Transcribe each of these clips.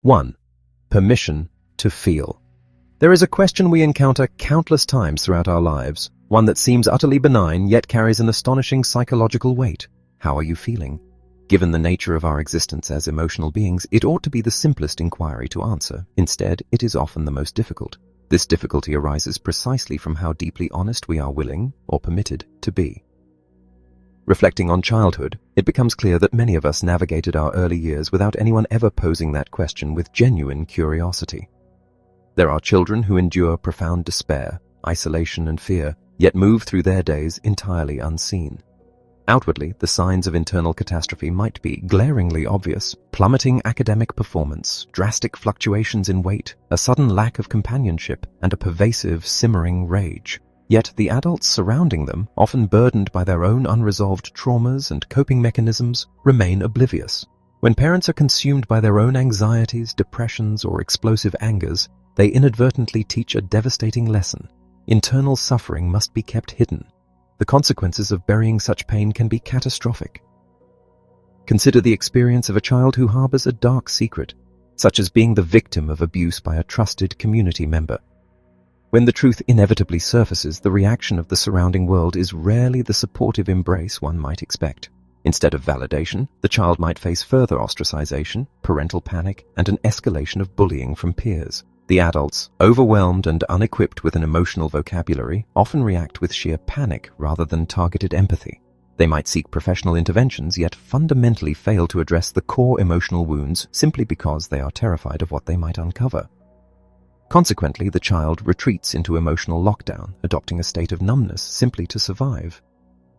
1. Permission to feel. There is a question we encounter countless times throughout our lives, one that seems utterly benign yet carries an astonishing psychological weight. How are you feeling? Given the nature of our existence as emotional beings, it ought to be the simplest inquiry to answer. Instead, it is often the most difficult. This difficulty arises precisely from how deeply honest we are willing or permitted to be. Reflecting on childhood, it becomes clear that many of us navigated our early years without anyone ever posing that question with genuine curiosity. There are children who endure profound despair, isolation, and fear, yet move through their days entirely unseen. Outwardly, the signs of internal catastrophe might be glaringly obvious: plummeting academic performance, drastic fluctuations in weight, a sudden lack of companionship, and a pervasive, simmering rage. Yet the adults surrounding them, often burdened by their own unresolved traumas and coping mechanisms, remain oblivious. When parents are consumed by their own anxieties, depressions, or explosive angers, they inadvertently teach a devastating lesson. Internal suffering must be kept hidden. The consequences of burying such pain can be catastrophic. Consider the experience of a child who harbors a dark secret, such as being the victim of abuse by a trusted community member. When the truth inevitably surfaces, the reaction of the surrounding world is rarely the supportive embrace one might expect. Instead of validation, the child might face further ostracization, parental panic, and an escalation of bullying from peers. The adults, overwhelmed and unequipped with an emotional vocabulary, often react with sheer panic rather than targeted empathy. They might seek professional interventions, yet fundamentally fail to address the core emotional wounds simply because they are terrified of what they might uncover. Consequently, the child retreats into emotional lockdown, adopting a state of numbness simply to survive.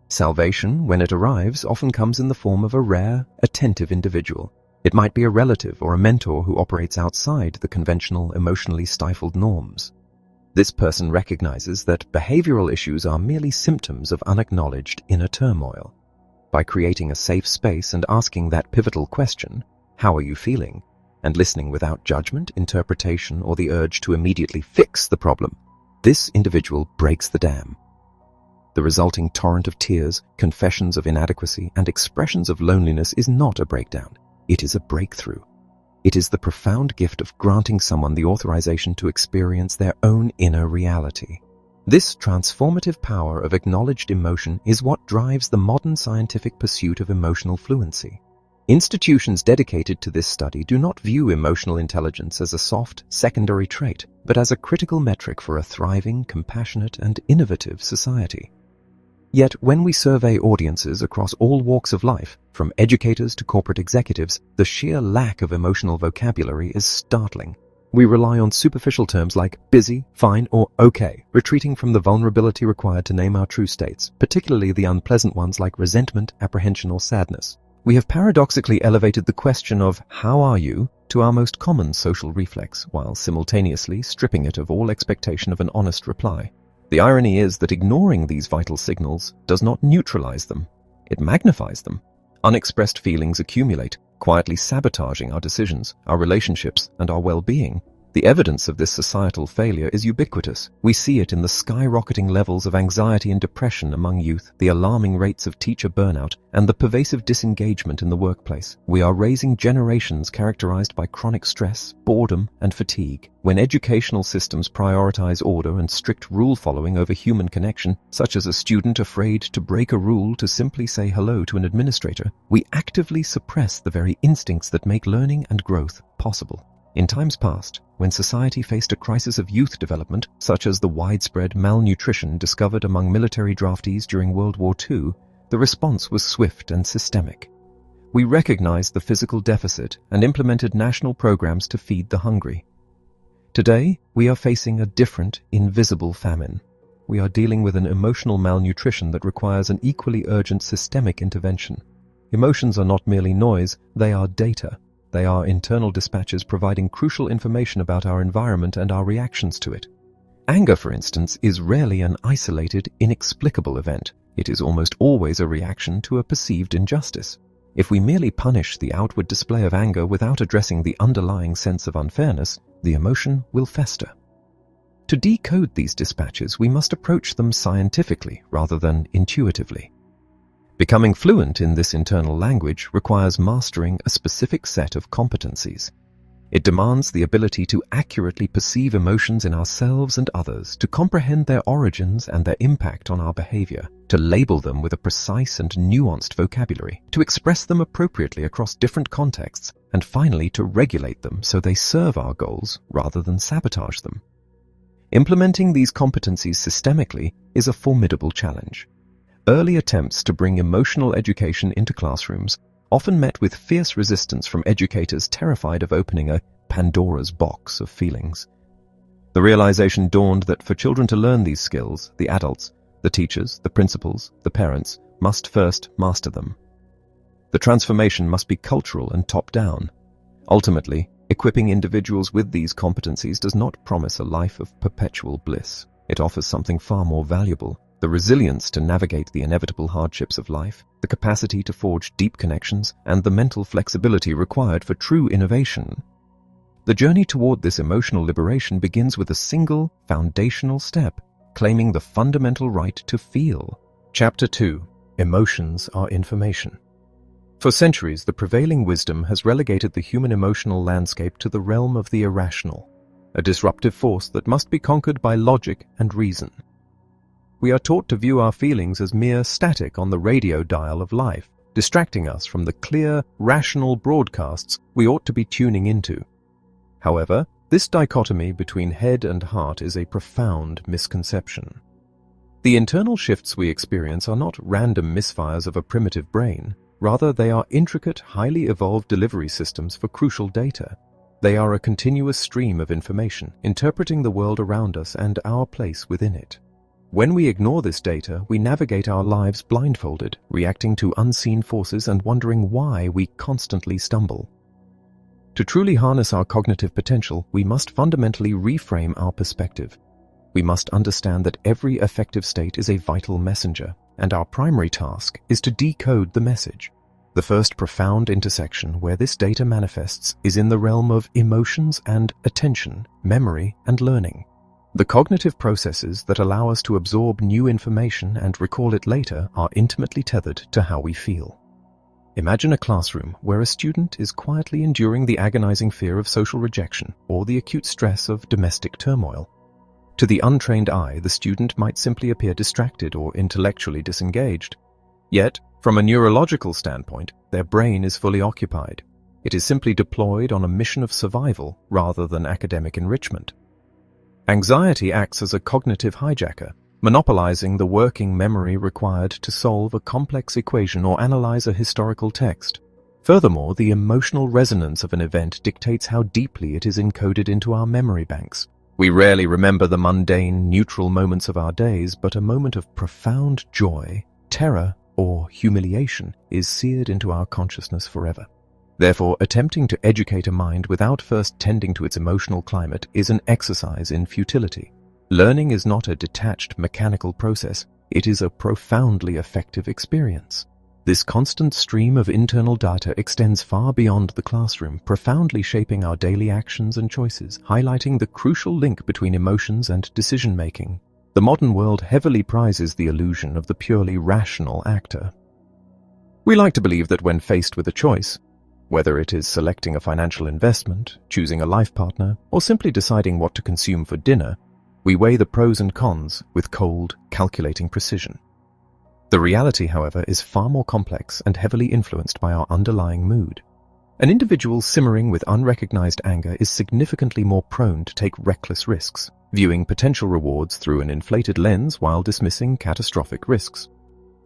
Salvation, when it arrives, often comes in the form of a rare, attentive individual. It might be a relative or a mentor who operates outside the conventional, emotionally stifled norms. This person recognizes that behavioral issues are merely symptoms of unacknowledged inner turmoil. By creating a safe space and asking that pivotal question, "How are you feeling?" and listening without judgment, interpretation, or the urge to immediately fix the problem, this individual breaks the dam. The resulting torrent of tears, confessions of inadequacy, and expressions of loneliness is not a breakdown. It is a breakthrough. It is the profound gift of granting someone the authorization to experience their own inner reality. This transformative power of acknowledged emotion is what drives the modern scientific pursuit of emotional fluency. Institutions dedicated to this study do not view emotional intelligence as a soft, secondary trait, but as a critical metric for a thriving, compassionate, and innovative society. Yet, when we survey audiences across all walks of life, from educators to corporate executives, the sheer lack of emotional vocabulary is startling. We rely on superficial terms like busy, fine, or okay, retreating from the vulnerability required to name our true states, particularly the unpleasant ones like resentment, apprehension, or sadness. We have paradoxically elevated the question of "how are you?" to our most common social reflex, while simultaneously stripping it of all expectation of an honest reply. The irony is that ignoring these vital signals does not neutralize them. It magnifies them. Unexpressed feelings accumulate, quietly sabotaging our decisions, our relationships, and our well-being. The evidence of this societal failure is ubiquitous. We see it in the skyrocketing levels of anxiety and depression among youth, the alarming rates of teacher burnout, and the pervasive disengagement in the workplace. We are raising generations characterized by chronic stress, boredom, and fatigue. When educational systems prioritize order and strict rule-following over human connection, such as a student afraid to break a rule to simply say hello to an administrator, we actively suppress the very instincts that make learning and growth possible. In times past, when society faced a crisis of youth development, such as the widespread malnutrition discovered among military draftees during World War II, the response was swift and systemic. We recognized the physical deficit and implemented national programs to feed the hungry. Today, we are facing a different, invisible famine. We are dealing with an emotional malnutrition that requires an equally urgent systemic intervention. Emotions are not merely noise, they are data. They are internal dispatches providing crucial information about our environment and our reactions to it. Anger, for instance, is rarely an isolated, inexplicable event. It is almost always a reaction to a perceived injustice. If we merely punish the outward display of anger without addressing the underlying sense of unfairness, the emotion will fester. To decode these dispatches, we must approach them scientifically rather than intuitively. Becoming fluent in this internal language requires mastering a specific set of competencies. It demands the ability to accurately perceive emotions in ourselves and others, to comprehend their origins and their impact on our behavior, to label them with a precise and nuanced vocabulary, to express them appropriately across different contexts, and finally to regulate them so they serve our goals rather than sabotage them. Implementing these competencies systemically is a formidable challenge. Early attempts to bring emotional education into classrooms often met with fierce resistance from educators terrified of opening a Pandora's box of feelings. The realization dawned that for children to learn these skills, the adults, the teachers, the principals, the parents, must first master them. The transformation must be cultural and top-down. Ultimately, equipping individuals with these competencies does not promise a life of perpetual bliss. It offers something far more valuable: the resilience to navigate the inevitable hardships of life, the capacity to forge deep connections, and the mental flexibility required for true innovation. The journey toward this emotional liberation begins with a single, foundational step: claiming the fundamental right to feel. Chapter 2. Emotions are information. For centuries, the prevailing wisdom has relegated the human emotional landscape to the realm of the irrational, a disruptive force that must be conquered by logic and reason. We are taught to view our feelings as mere static on the radio dial of life, distracting us from the clear, rational broadcasts we ought to be tuning into. However, this dichotomy between head and heart is a profound misconception. The internal shifts we experience are not random misfires of a primitive brain. Rather, they are intricate, highly evolved delivery systems for crucial data. They are a continuous stream of information, interpreting the world around us and our place within it. When we ignore this data, we navigate our lives blindfolded, reacting to unseen forces and wondering why we constantly stumble. To truly harness our cognitive potential, we must fundamentally reframe our perspective. We must understand that every affective state is a vital messenger, and our primary task is to decode the message. The first profound intersection where this data manifests is in the realm of emotions and attention, memory and learning. The cognitive processes that allow us to absorb new information and recall it later are intimately tethered to how we feel. Imagine a classroom where a student is quietly enduring the agonizing fear of social rejection or the acute stress of domestic turmoil. To the untrained eye, the student might simply appear distracted or intellectually disengaged. Yet, from a neurological standpoint, their brain is fully occupied. It is simply deployed on a mission of survival rather than academic enrichment. Anxiety acts as a cognitive hijacker, monopolizing the working memory required to solve a complex equation or analyze a historical text. Furthermore, the emotional resonance of an event dictates how deeply it is encoded into our memory banks. We rarely remember the mundane, neutral moments of our days, but a moment of profound joy, terror, or humiliation is seared into our consciousness forever. Therefore, attempting to educate a mind without first tending to its emotional climate is an exercise in futility. Learning is not a detached mechanical process, it is a profoundly effective experience. This constant stream of internal data extends far beyond the classroom, profoundly shaping our daily actions and choices, highlighting the crucial link between emotions and decision-making. The modern world heavily prizes the illusion of the purely rational actor. We like to believe that when faced with a choice, whether it is selecting a financial investment, choosing a life partner, or simply deciding what to consume for dinner, we weigh the pros and cons with cold, calculating precision. The reality, however, is far more complex and heavily influenced by our underlying mood. An individual simmering with unrecognized anger is significantly more prone to take reckless risks, viewing potential rewards through an inflated lens while dismissing catastrophic risks.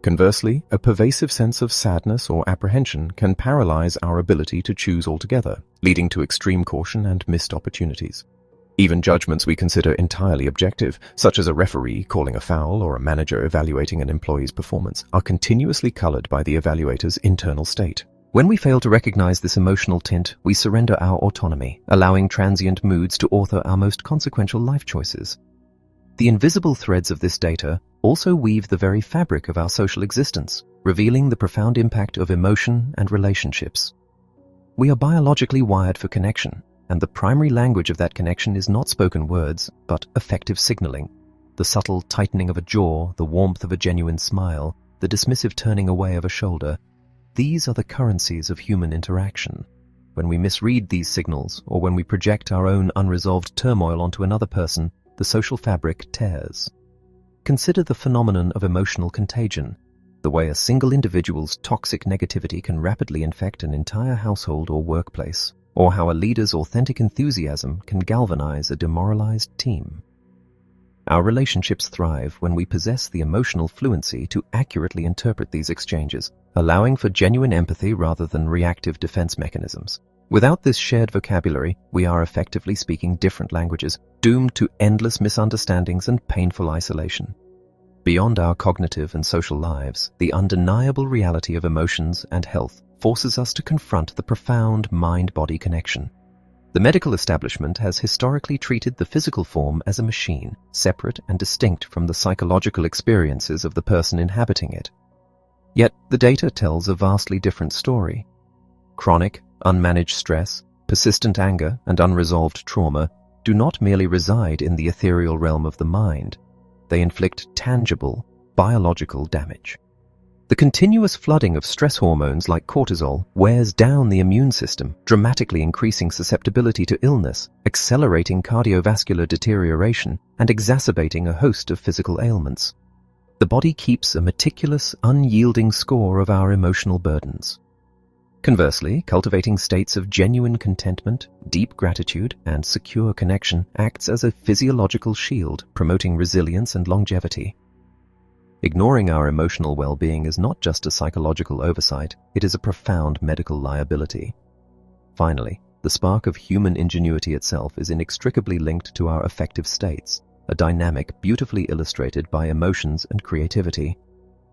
Conversely, a pervasive sense of sadness or apprehension can paralyze our ability to choose altogether, leading to extreme caution and missed opportunities. Even judgments we consider entirely objective, such as a referee calling a foul or a manager evaluating an employee's performance, are continuously colored by the evaluator's internal state. When we fail to recognize this emotional tint, we surrender our autonomy, allowing transient moods to author our most consequential life choices. The invisible threads of this data also weave the very fabric of our social existence, revealing the profound impact of emotion and relationships. We are biologically wired for connection, and the primary language of that connection is not spoken words, but affective signaling. The subtle tightening of a jaw, the warmth of a genuine smile, the dismissive turning away of a shoulder, these are the currencies of human interaction. When we misread these signals, or when we project our own unresolved turmoil onto another person, the social fabric tears. Consider the phenomenon of emotional contagion, the way a single individual's toxic negativity can rapidly infect an entire household or workplace, or how a leader's authentic enthusiasm can galvanize a demoralized team. Our relationships thrive when we possess the emotional fluency to accurately interpret these exchanges, allowing for genuine empathy rather than reactive defense mechanisms. Without this shared vocabulary, we are effectively speaking different languages, doomed to endless misunderstandings and painful isolation. Beyond our cognitive and social lives, the undeniable reality of emotions and health forces us to confront the profound mind-body connection. The medical establishment has historically treated the physical form as a machine, separate and distinct from the psychological experiences of the person inhabiting it. Yet the data tells a vastly different story. Chronic, unmanaged stress, persistent anger, and unresolved trauma do not merely reside in the ethereal realm of the mind. They inflict tangible, biological damage. The continuous flooding of stress hormones like cortisol wears down the immune system, dramatically increasing susceptibility to illness, accelerating cardiovascular deterioration, and exacerbating a host of physical ailments. The body keeps a meticulous, unyielding score of our emotional burdens. Conversely, cultivating states of genuine contentment, deep gratitude, and secure connection acts as a physiological shield, promoting resilience and longevity. Ignoring our emotional well-being is not just a psychological oversight, it is a profound medical liability. Finally, the spark of human ingenuity itself is inextricably linked to our affective states, a dynamic beautifully illustrated by emotions and creativity.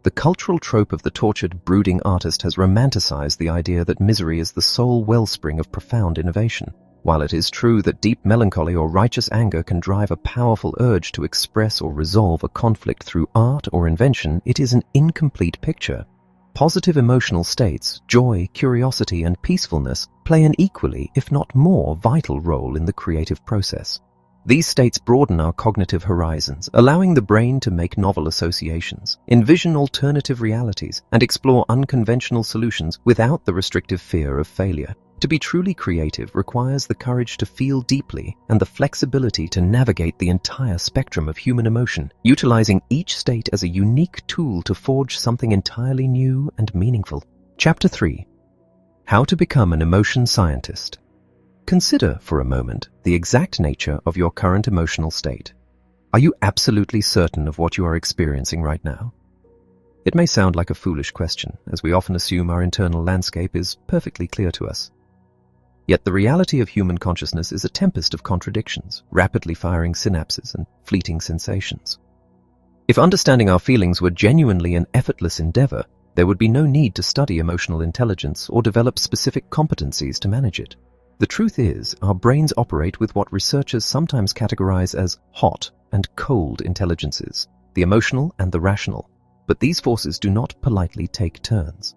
The cultural trope of the tortured, brooding artist has romanticized the idea that misery is the sole wellspring of profound innovation. While it is true that deep melancholy or righteous anger can drive a powerful urge to express or resolve a conflict through art or invention, it is an incomplete picture. Positive emotional states, joy, curiosity, and peacefulness play an equally, if not more, vital role in the creative process. These states broaden our cognitive horizons, allowing the brain to make novel associations, envision alternative realities, and explore unconventional solutions without the restrictive fear of failure. To be truly creative requires the courage to feel deeply and the flexibility to navigate the entire spectrum of human emotion, utilizing each state as a unique tool to forge something entirely new and meaningful. Chapter 3. How to become an emotion scientist. Consider for a moment the exact nature of your current emotional state. Are you absolutely certain of what you are experiencing right now? It may sound like a foolish question, as we often assume our internal landscape is perfectly clear to us. Yet the reality of human consciousness is a tempest of contradictions, rapidly firing synapses and fleeting sensations. If understanding our feelings were genuinely an effortless endeavor, there would be no need to study emotional intelligence or develop specific competencies to manage it. The truth is, our brains operate with what researchers sometimes categorize as hot and cold intelligences, the emotional and the rational, but these forces do not politely take turns.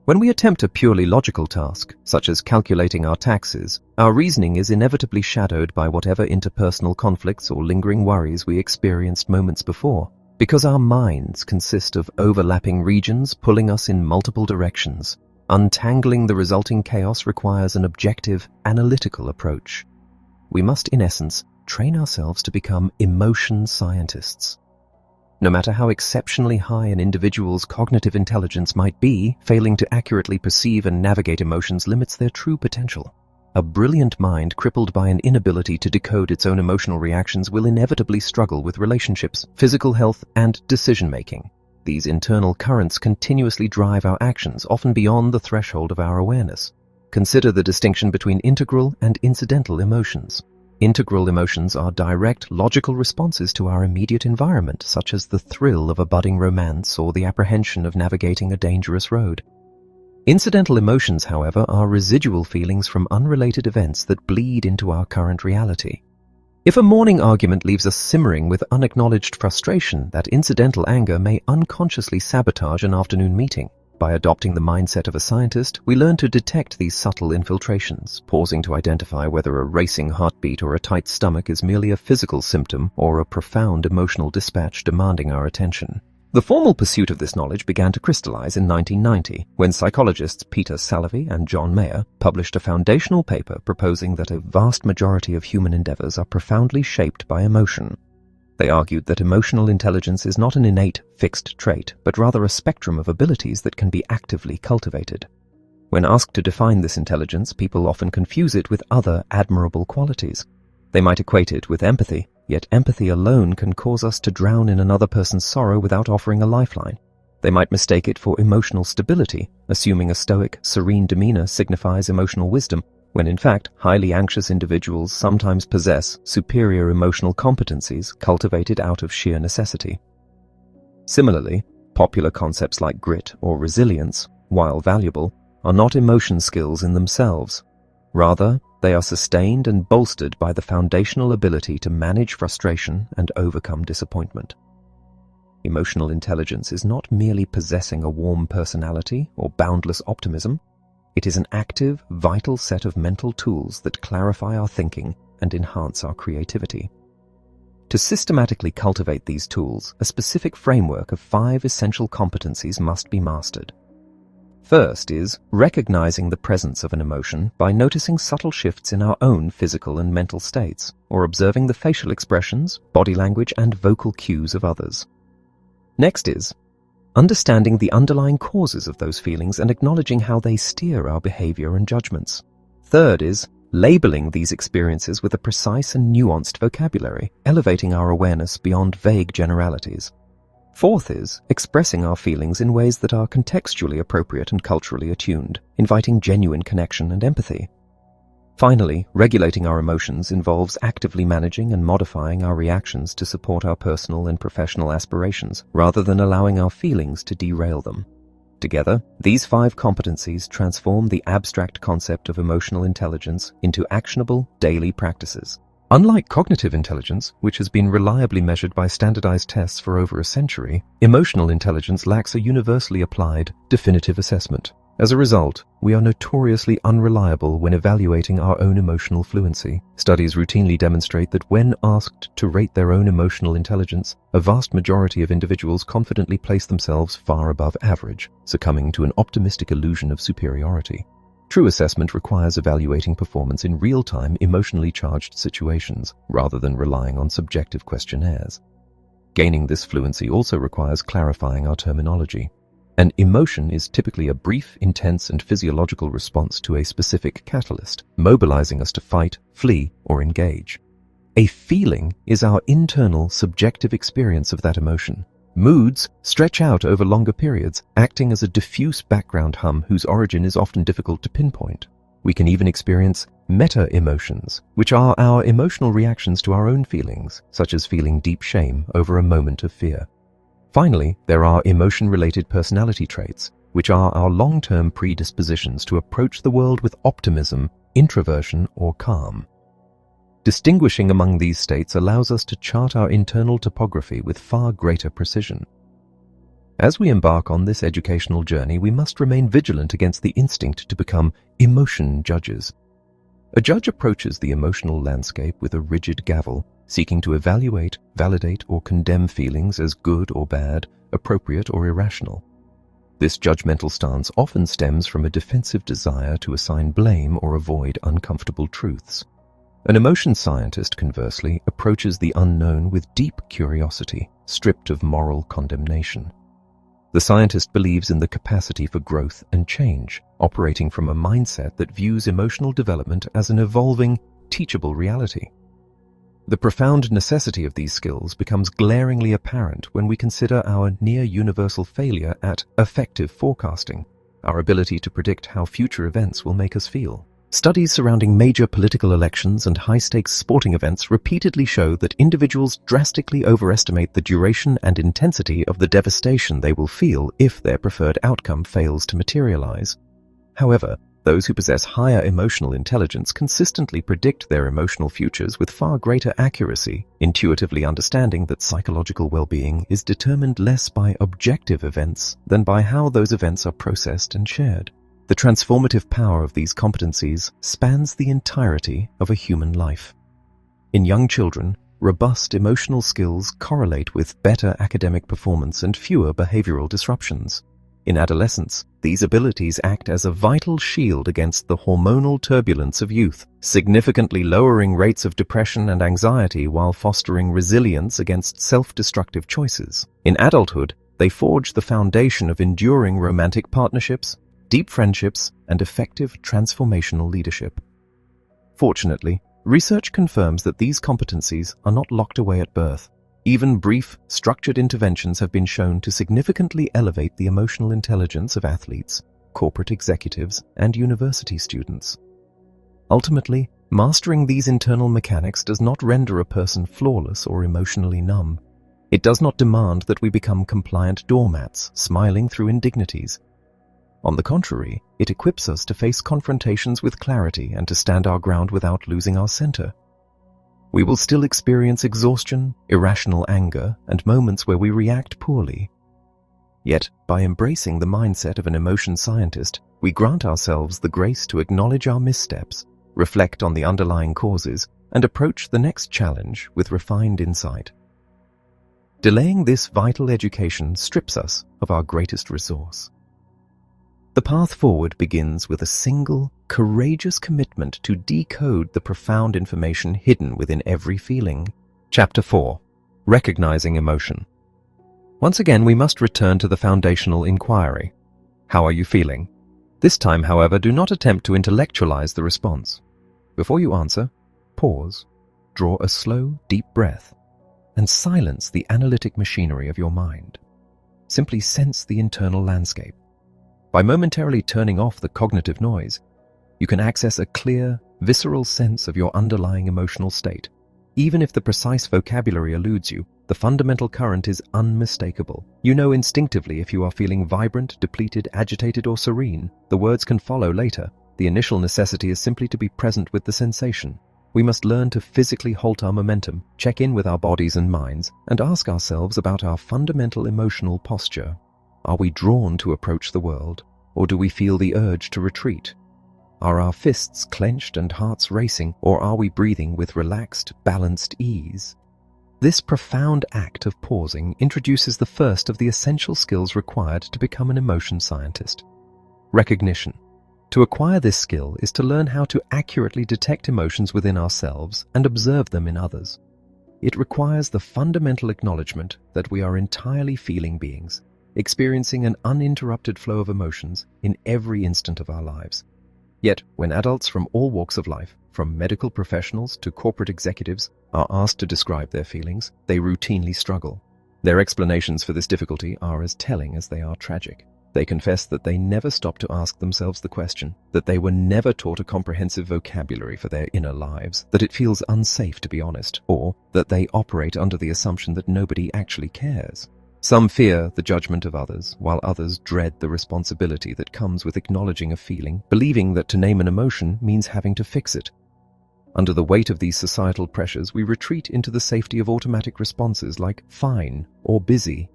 When we attempt a purely logical task, such as calculating our taxes, our reasoning is inevitably shadowed by whatever interpersonal conflicts or lingering worries we experienced moments before, because our minds consist of overlapping regions pulling us in multiple directions. Untangling the resulting chaos requires an objective, analytical approach. We must, in essence, train ourselves to become emotion scientists. No matter how exceptionally high an individual's cognitive intelligence might be, failing to accurately perceive and navigate emotions limits their true potential. A brilliant mind crippled by an inability to decode its own emotional reactions will inevitably struggle with relationships, physical health, and decision-making. These internal currents continuously drive our actions, often beyond the threshold of our awareness. Consider the distinction between integral and incidental emotions. Integral emotions are direct, logical responses to our immediate environment, such as the thrill of a budding romance or the apprehension of navigating a dangerous road. Incidental emotions, however, are residual feelings from unrelated events that bleed into our current reality. If a morning argument leaves us simmering with unacknowledged frustration, that incidental anger may unconsciously sabotage an afternoon meeting. By adopting the mindset of a scientist, we learn to detect these subtle infiltrations, pausing to identify whether a racing heartbeat or a tight stomach is merely a physical symptom or a profound emotional dispatch demanding our attention. The formal pursuit of this knowledge began to crystallize in 1990 when psychologists Peter Salovey and John Mayer published a foundational paper proposing that a vast majority of human endeavors are profoundly shaped by emotion. They argued that emotional intelligence is not an innate, fixed trait, but rather a spectrum of abilities that can be actively cultivated. When asked to define this intelligence, people often confuse it with other admirable qualities. They might equate it with empathy, yet empathy alone can cause us to drown in another person's sorrow without offering a lifeline. They might mistake it for emotional stability, assuming a stoic, serene demeanor signifies emotional wisdom, when in fact, highly anxious individuals sometimes possess superior emotional competencies cultivated out of sheer necessity. Similarly, popular concepts like grit or resilience, while valuable, are not emotion skills in themselves. Rather, they are sustained and bolstered by the foundational ability to manage frustration and overcome disappointment. Emotional intelligence is not merely possessing a warm personality or boundless optimism. It is an active, vital set of mental tools that clarify our thinking and enhance our creativity. To systematically cultivate these tools, a specific framework of 5 essential competencies must be mastered. First is recognizing the presence of an emotion by noticing subtle shifts in our own physical and mental states, or observing the facial expressions, body language, and vocal cues of others. Next is understanding the underlying causes of those feelings and acknowledging how they steer our behavior and judgments. Third is labeling these experiences with a precise and nuanced vocabulary, elevating our awareness beyond vague generalities. Fourth is expressing our feelings in ways that are contextually appropriate and culturally attuned, inviting genuine connection and empathy. Finally, regulating our emotions involves actively managing and modifying our reactions to support our personal and professional aspirations, rather than allowing our feelings to derail them. Together, these 5 competencies transform the abstract concept of emotional intelligence into actionable, daily practices. Unlike cognitive intelligence, which has been reliably measured by standardized tests for over a century, emotional intelligence lacks a universally applied, definitive assessment. As a result, we are notoriously unreliable when evaluating our own emotional fluency. Studies routinely demonstrate that when asked to rate their own emotional intelligence, a vast majority of individuals confidently place themselves far above average, succumbing to an optimistic illusion of superiority. True assessment requires evaluating performance in real-time, emotionally charged situations, rather than relying on subjective questionnaires. Gaining this fluency also requires clarifying our terminology. An emotion is typically a brief, intense, and physiological response to a specific catalyst, mobilizing us to fight, flee, or engage. A feeling is our internal, subjective experience of that emotion. Moods stretch out over longer periods, acting as a diffuse background hum whose origin is often difficult to pinpoint. We can even experience meta-emotions, which are our emotional reactions to our own feelings, such as feeling deep shame over a moment of fear. Finally, there are emotion-related personality traits, which are our long-term predispositions to approach the world with optimism, introversion, or calm. Distinguishing among these states allows us to chart our internal topography with far greater precision. As we embark on this educational journey, we must remain vigilant against the instinct to become emotion judges. A judge approaches the emotional landscape with a rigid gavel, seeking to evaluate, validate, or condemn feelings as good or bad, appropriate or irrational. This judgmental stance often stems from a defensive desire to assign blame or avoid uncomfortable truths. An emotion scientist, conversely, approaches the unknown with deep curiosity, stripped of moral condemnation. The scientist believes in the capacity for growth and change, operating from a mindset that views emotional development as an evolving, teachable reality. The profound necessity of these skills becomes glaringly apparent when we consider our near-universal failure at effective forecasting, our ability to predict how future events will make us feel. Studies surrounding major political elections and high-stakes sporting events repeatedly show that individuals drastically overestimate the duration and intensity of the devastation they will feel if their preferred outcome fails to materialize. However, those who possess higher emotional intelligence consistently predict their emotional futures with far greater accuracy, intuitively understanding that psychological well-being is determined less by objective events than by how those events are processed and shared. The transformative power of these competencies spans the entirety of a human life. In young children, robust emotional skills correlate with better academic performance and fewer behavioral disruptions. In adolescence, these abilities act as a vital shield against the hormonal turbulence of youth, significantly lowering rates of depression and anxiety while fostering resilience against self-destructive choices. In adulthood, they forge the foundation of enduring romantic partnerships, deep friendships, and effective transformational leadership. Fortunately, research confirms that these competencies are not locked away at birth. Even brief, structured interventions have been shown to significantly elevate the emotional intelligence of athletes, corporate executives, and university students. Ultimately, mastering these internal mechanics does not render a person flawless or emotionally numb. It does not demand that we become compliant doormats, smiling through indignities. On the contrary, it equips us to face confrontations with clarity and to stand our ground without losing our center. We will still experience exhaustion, irrational anger, and moments where we react poorly. Yet, by embracing the mindset of an emotion scientist, we grant ourselves the grace to acknowledge our missteps, reflect on the underlying causes, and approach the next challenge with refined insight. Delaying this vital education strips us of our greatest resource. The path forward begins with a single, courageous commitment to decode the profound information hidden within every feeling. Chapter 4. Recognizing Emotion. Once again, we must return to the foundational inquiry. How are you feeling? This time, however, do not attempt to intellectualize the response. Before you answer, pause, draw a slow, deep breath, and silence the analytic machinery of your mind. Simply sense the internal landscape. By momentarily turning off the cognitive noise, you can access a clear, visceral sense of your underlying emotional state. Even if the precise vocabulary eludes you, the fundamental current is unmistakable. You know instinctively if you are feeling vibrant, depleted, agitated, or serene. The words can follow later. The initial necessity is simply to be present with the sensation. We must learn to physically halt our momentum, check in with our bodies and minds, and ask ourselves about our fundamental emotional posture. Are we drawn to approach the world, or do we feel the urge to retreat? Are our fists clenched and hearts racing, or are we breathing with relaxed, balanced ease? This profound act of pausing introduces the first of the essential skills required to become an emotion scientist: recognition. To acquire this skill is to learn how to accurately detect emotions within ourselves and observe them in others. It requires the fundamental acknowledgement that we are entirely feeling beings, experiencing an uninterrupted flow of emotions in every instant of our lives. Yet, when adults from all walks of life, from medical professionals to corporate executives, are asked to describe their feelings, they routinely struggle. Their explanations for this difficulty are as telling as they are tragic. They confess that they never stopped to ask themselves the question, that they were never taught a comprehensive vocabulary for their inner lives, that it feels unsafe to be honest, or that they operate under the assumption that nobody actually cares. Some fear the judgment of others, while others dread the responsibility that comes with acknowledging a feeling, believing that to name an emotion means having to fix it. Under the weight of these societal pressures, we retreat into the safety of automatic responses like fine or busy.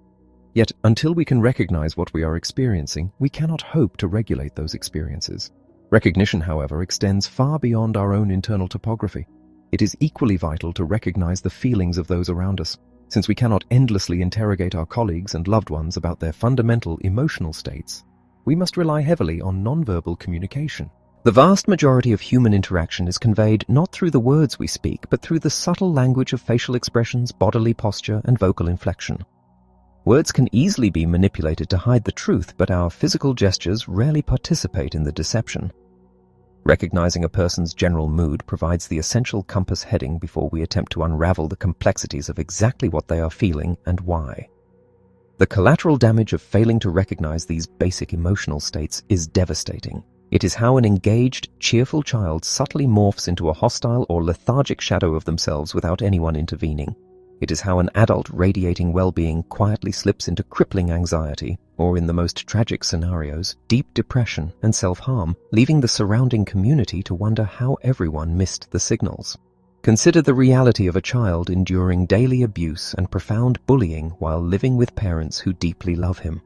Yet, until we can recognize what we are experiencing, we cannot hope to regulate those experiences. Recognition, however, extends far beyond our own internal topography. It is equally vital to recognize the feelings of those around us. Since we cannot endlessly interrogate our colleagues and loved ones about their fundamental emotional states, we must rely heavily on nonverbal communication. The vast majority of human interaction is conveyed not through the words we speak, but through the subtle language of facial expressions, bodily posture, and vocal inflection. Words can easily be manipulated to hide the truth, but our physical gestures rarely participate in the deception. Recognizing a person's general mood provides the essential compass heading before we attempt to unravel the complexities of exactly what they are feeling and why. The collateral damage of failing to recognize these basic emotional states is devastating. It is how an engaged, cheerful child subtly morphs into a hostile or lethargic shadow of themselves without anyone intervening. It is how an adult radiating well-being quietly slips into crippling anxiety, or in the most tragic scenarios, deep depression and self-harm, leaving the surrounding community to wonder how everyone missed the signals. Consider the reality of a child enduring daily abuse and profound bullying while living with parents who deeply love him.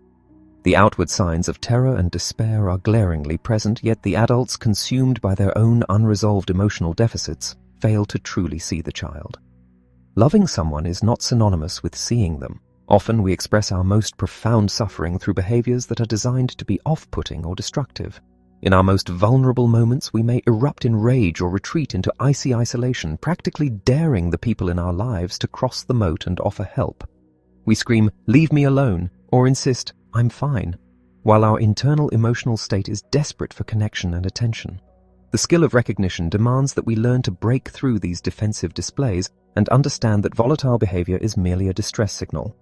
The outward signs of terror and despair are glaringly present, yet the adults, consumed by their own unresolved emotional deficits, fail to truly see the child. Loving someone is not synonymous with seeing them. Often we express our most profound suffering through behaviors that are designed to be off-putting or destructive. In our most vulnerable moments, we may erupt in rage or retreat into icy isolation, practically daring the people in our lives to cross the moat and offer help. We scream, "Leave me alone," or insist, "I'm fine," while our internal emotional state is desperate for connection and attention. The skill of recognition demands that we learn to break through these defensive displays and understand that volatile behavior is merely a distress signal.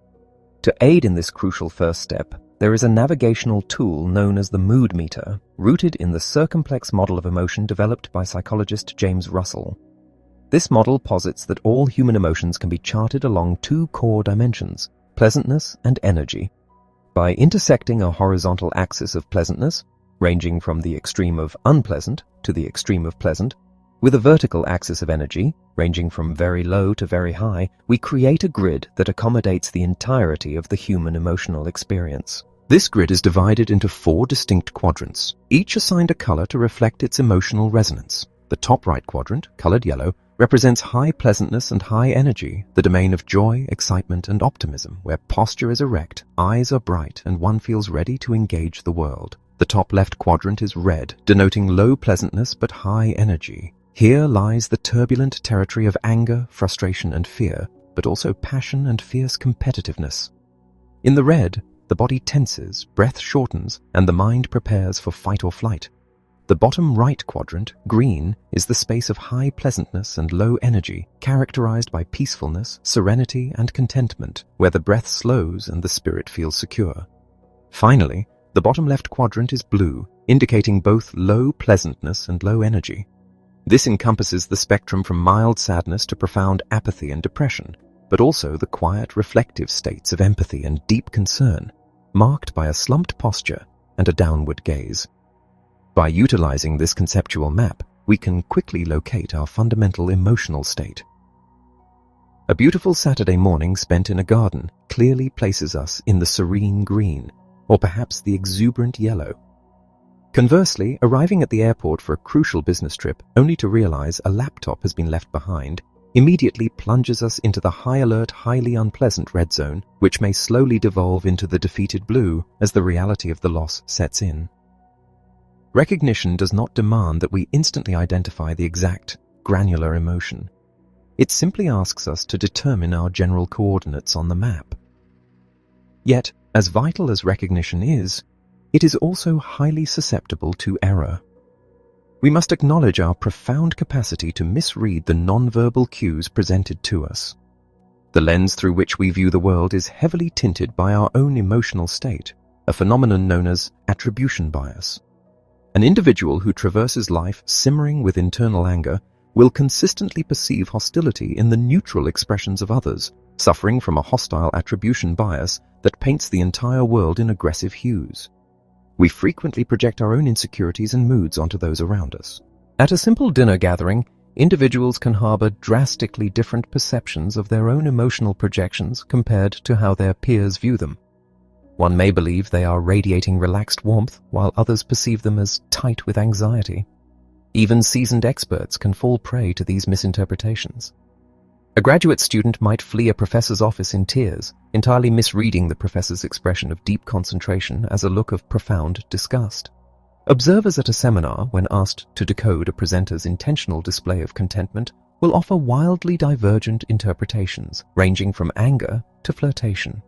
To aid in this crucial first step, there is a navigational tool known as the mood meter, rooted in the circumplex model of emotion developed by psychologist James Russell. This model posits that all human emotions can be charted along two core dimensions, pleasantness and energy. By intersecting a horizontal axis of pleasantness, ranging from the extreme of unpleasant to the extreme of pleasant, with a vertical axis of energy, ranging from very low to very high, we create a grid that accommodates the entirety of the human emotional experience. This grid is divided into 4 distinct quadrants, each assigned a color to reflect its emotional resonance. The top right quadrant, colored yellow, represents high pleasantness and high energy, the domain of joy, excitement, and optimism, where posture is erect, eyes are bright, and one feels ready to engage the world. The top left quadrant is red, denoting low pleasantness but high energy. Here lies the turbulent territory of anger, frustration, and fear, but also passion and fierce competitiveness. In the red, the body tenses, breath shortens, and the mind prepares for fight or flight. The bottom right quadrant, green, is the space of high pleasantness and low energy, characterized by peacefulness, serenity, and contentment, where the breath slows and the spirit feels secure. Finally, the bottom left quadrant is blue, indicating both low pleasantness and low energy. This encompasses the spectrum from mild sadness to profound apathy and depression, but also the quiet, reflective states of empathy and deep concern, marked by a slumped posture and a downward gaze. By utilizing this conceptual map, we can quickly locate our fundamental emotional state. A beautiful Saturday morning spent in a garden clearly places us in the serene green, or perhaps the exuberant yellow. Conversely, arriving at the airport for a crucial business trip only to realize a laptop has been left behind immediately plunges us into the high-alert, highly unpleasant red zone, which may slowly devolve into the defeated blue as the reality of the loss sets in. Recognition does not demand that we instantly identify the exact, granular emotion. It simply asks us to determine our general coordinates on the map. Yet, as vital as recognition is, it is also highly susceptible to error. We must acknowledge our profound capacity to misread the nonverbal cues presented to us. The lens through which we view the world is heavily tinted by our own emotional state, a phenomenon known as attribution bias. An individual who traverses life simmering with internal anger will consistently perceive hostility in the neutral expressions of others, suffering from a hostile attribution bias that paints the entire world in aggressive hues. We frequently project our own insecurities and moods onto those around us. At a simple dinner gathering, individuals can harbor drastically different perceptions of their own emotional projections compared to how their peers view them. One may believe they are radiating relaxed warmth, while others perceive them as tight with anxiety. Even seasoned experts can fall prey to these misinterpretations. A graduate student might flee a professor's office in tears, entirely misreading the professor's expression of deep concentration as a look of profound disgust. Observers at a seminar, when asked to decode a presenter's intentional display of contentment, will offer wildly divergent interpretations, ranging from anger to flirtation.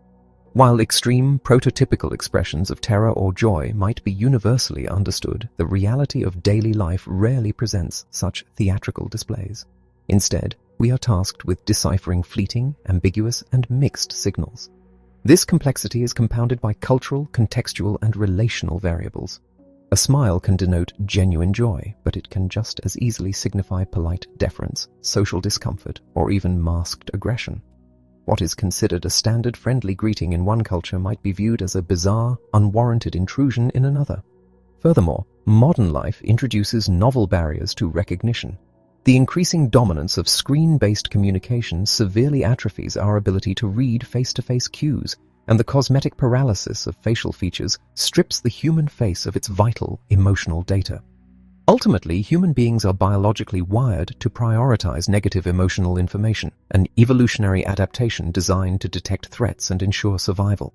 While extreme, prototypical expressions of terror or joy might be universally understood, the reality of daily life rarely presents such theatrical displays. Instead, we are tasked with deciphering fleeting, ambiguous, and mixed signals. This complexity is compounded by cultural, contextual, and relational variables. A smile can denote genuine joy, but it can just as easily signify polite deference, social discomfort, or even masked aggression. What is considered a standard friendly greeting in one culture might be viewed as a bizarre, unwarranted intrusion in another. Furthermore, modern life introduces novel barriers to recognition. The increasing dominance of screen-based communication severely atrophies our ability to read face-to-face cues, and the cosmetic paralysis of facial features strips the human face of its vital emotional data. Ultimately, human beings are biologically wired to prioritize negative emotional information, an evolutionary adaptation designed to detect threats and ensure survival.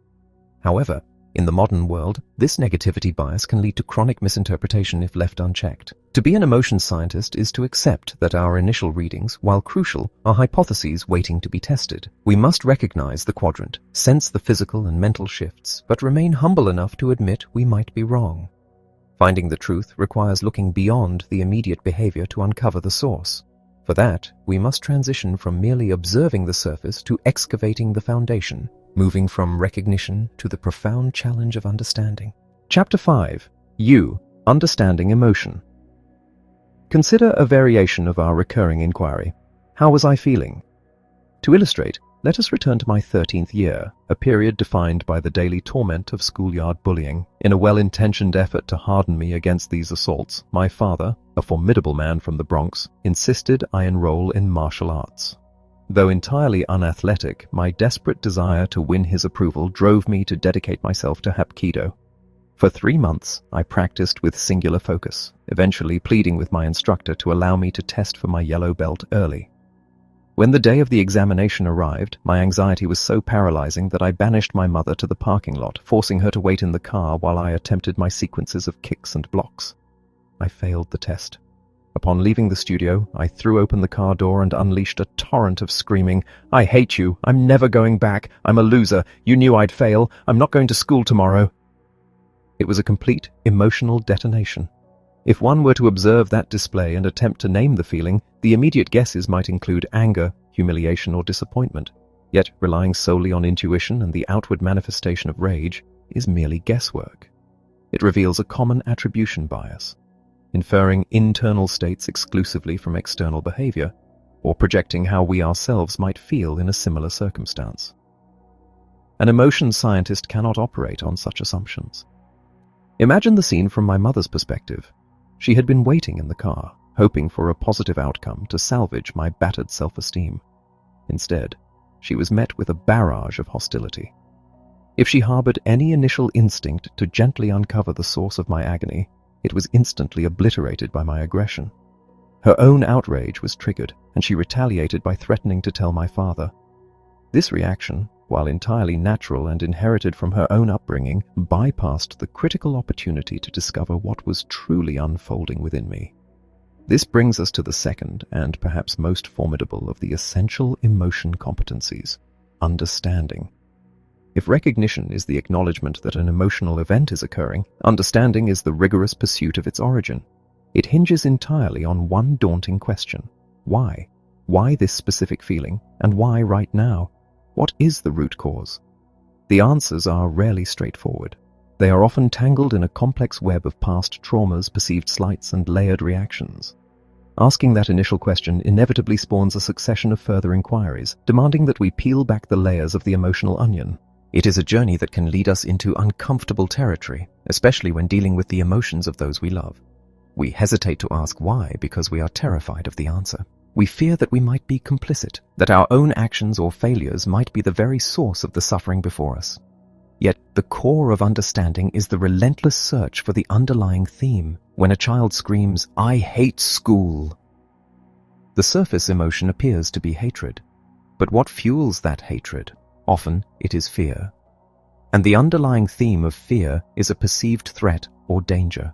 However, in the modern world, this negativity bias can lead to chronic misinterpretation if left unchecked. To be an emotion scientist is to accept that our initial readings, while crucial, are hypotheses waiting to be tested. We must recognize the quadrant, sense the physical and mental shifts, but remain humble enough to admit we might be wrong. Finding the truth requires looking beyond the immediate behavior to uncover the source. For that, we must transition from merely observing the surface to excavating the foundation, moving from recognition to the profound challenge of understanding. Chapter 5. Understanding Emotion. Consider a variation of our recurring inquiry. How was I feeling? To illustrate, let us return to my 13th year, a period defined by the daily torment of schoolyard bullying. In a well-intentioned effort to harden me against these assaults, my father, a formidable man from the Bronx, insisted I enroll in martial arts. Though entirely unathletic, my desperate desire to win his approval drove me to dedicate myself to Hapkido. For 3 months, I practiced with singular focus, eventually pleading with my instructor to allow me to test for my yellow belt early. When the day of the examination arrived, my anxiety was so paralyzing that I banished my mother to the parking lot, forcing her to wait in the car while I attempted my sequences of kicks and blocks. I failed the test. Upon leaving the studio, I threw open the car door and unleashed a torrent of screaming, "I hate you! I'm never going back! I'm a loser! You knew I'd fail! I'm not going to school tomorrow!" It was a complete emotional detonation. If one were to observe that display and attempt to name the feeling, the immediate guesses might include anger, humiliation, or disappointment. Yet, relying solely on intuition and the outward manifestation of rage is merely guesswork. It reveals a common attribution bias, inferring internal states exclusively from external behavior, or projecting how we ourselves might feel in a similar circumstance. An emotion scientist cannot operate on such assumptions. Imagine the scene from my mother's perspective. She had been waiting in the car, hoping for a positive outcome to salvage my battered self-esteem. Instead, she was met with a barrage of hostility. If she harbored any initial instinct to gently uncover the source of my agony, it was instantly obliterated by my aggression. Her own outrage was triggered, and she retaliated by threatening to tell my father. This reaction, while entirely natural and inherited from her own upbringing, bypassed the critical opportunity to discover what was truly unfolding within me. This brings us to the second and perhaps most formidable of the essential emotion competencies, understanding. If recognition is the acknowledgement that an emotional event is occurring, understanding is the rigorous pursuit of its origin. It hinges entirely on one daunting question: why? Why this specific feeling, and why right now? What is the root cause? The answers are rarely straightforward. They are often tangled in a complex web of past traumas, perceived slights, and layered reactions. Asking that initial question inevitably spawns a succession of further inquiries, demanding that we peel back the layers of the emotional onion. It is a journey that can lead us into uncomfortable territory, especially when dealing with the emotions of those we love. We hesitate to ask why because we are terrified of the answer. We fear that we might be complicit, that our own actions or failures might be the very source of the suffering before us. Yet the core of understanding is the relentless search for the underlying theme. When a child screams, "I hate school," the surface emotion appears to be hatred. But what fuels that hatred? Often it is fear. And the underlying theme of fear is a perceived threat or danger.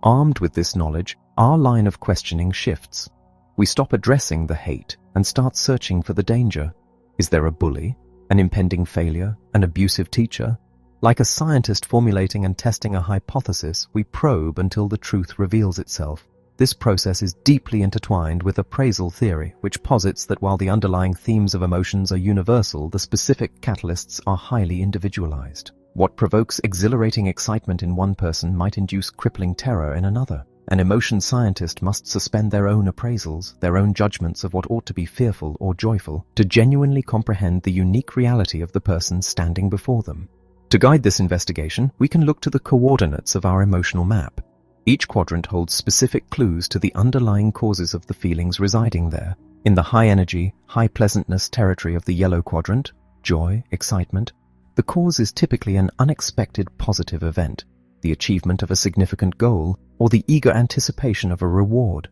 Armed with this knowledge, our line of questioning shifts. We stop addressing the hate and start searching for the danger. Is there a bully, an impending failure, an abusive teacher? Like a scientist formulating and testing a hypothesis, we probe until the truth reveals itself. This process is deeply intertwined with appraisal theory, which posits that while the underlying themes of emotions are universal, the specific catalysts are highly individualized. What provokes exhilarating excitement in one person might induce crippling terror in another. An emotion scientist must suspend their own appraisals, their own judgments of what ought to be fearful or joyful, to genuinely comprehend the unique reality of the person standing before them. To guide this investigation, we can look to the coordinates of our emotional map. Each quadrant holds specific clues to the underlying causes of the feelings residing there. In the high-energy, high-pleasantness territory of the yellow quadrant, joy, excitement, the cause is typically an unexpected positive event. the achievement of a significant goal, or the eager anticipation of a reward.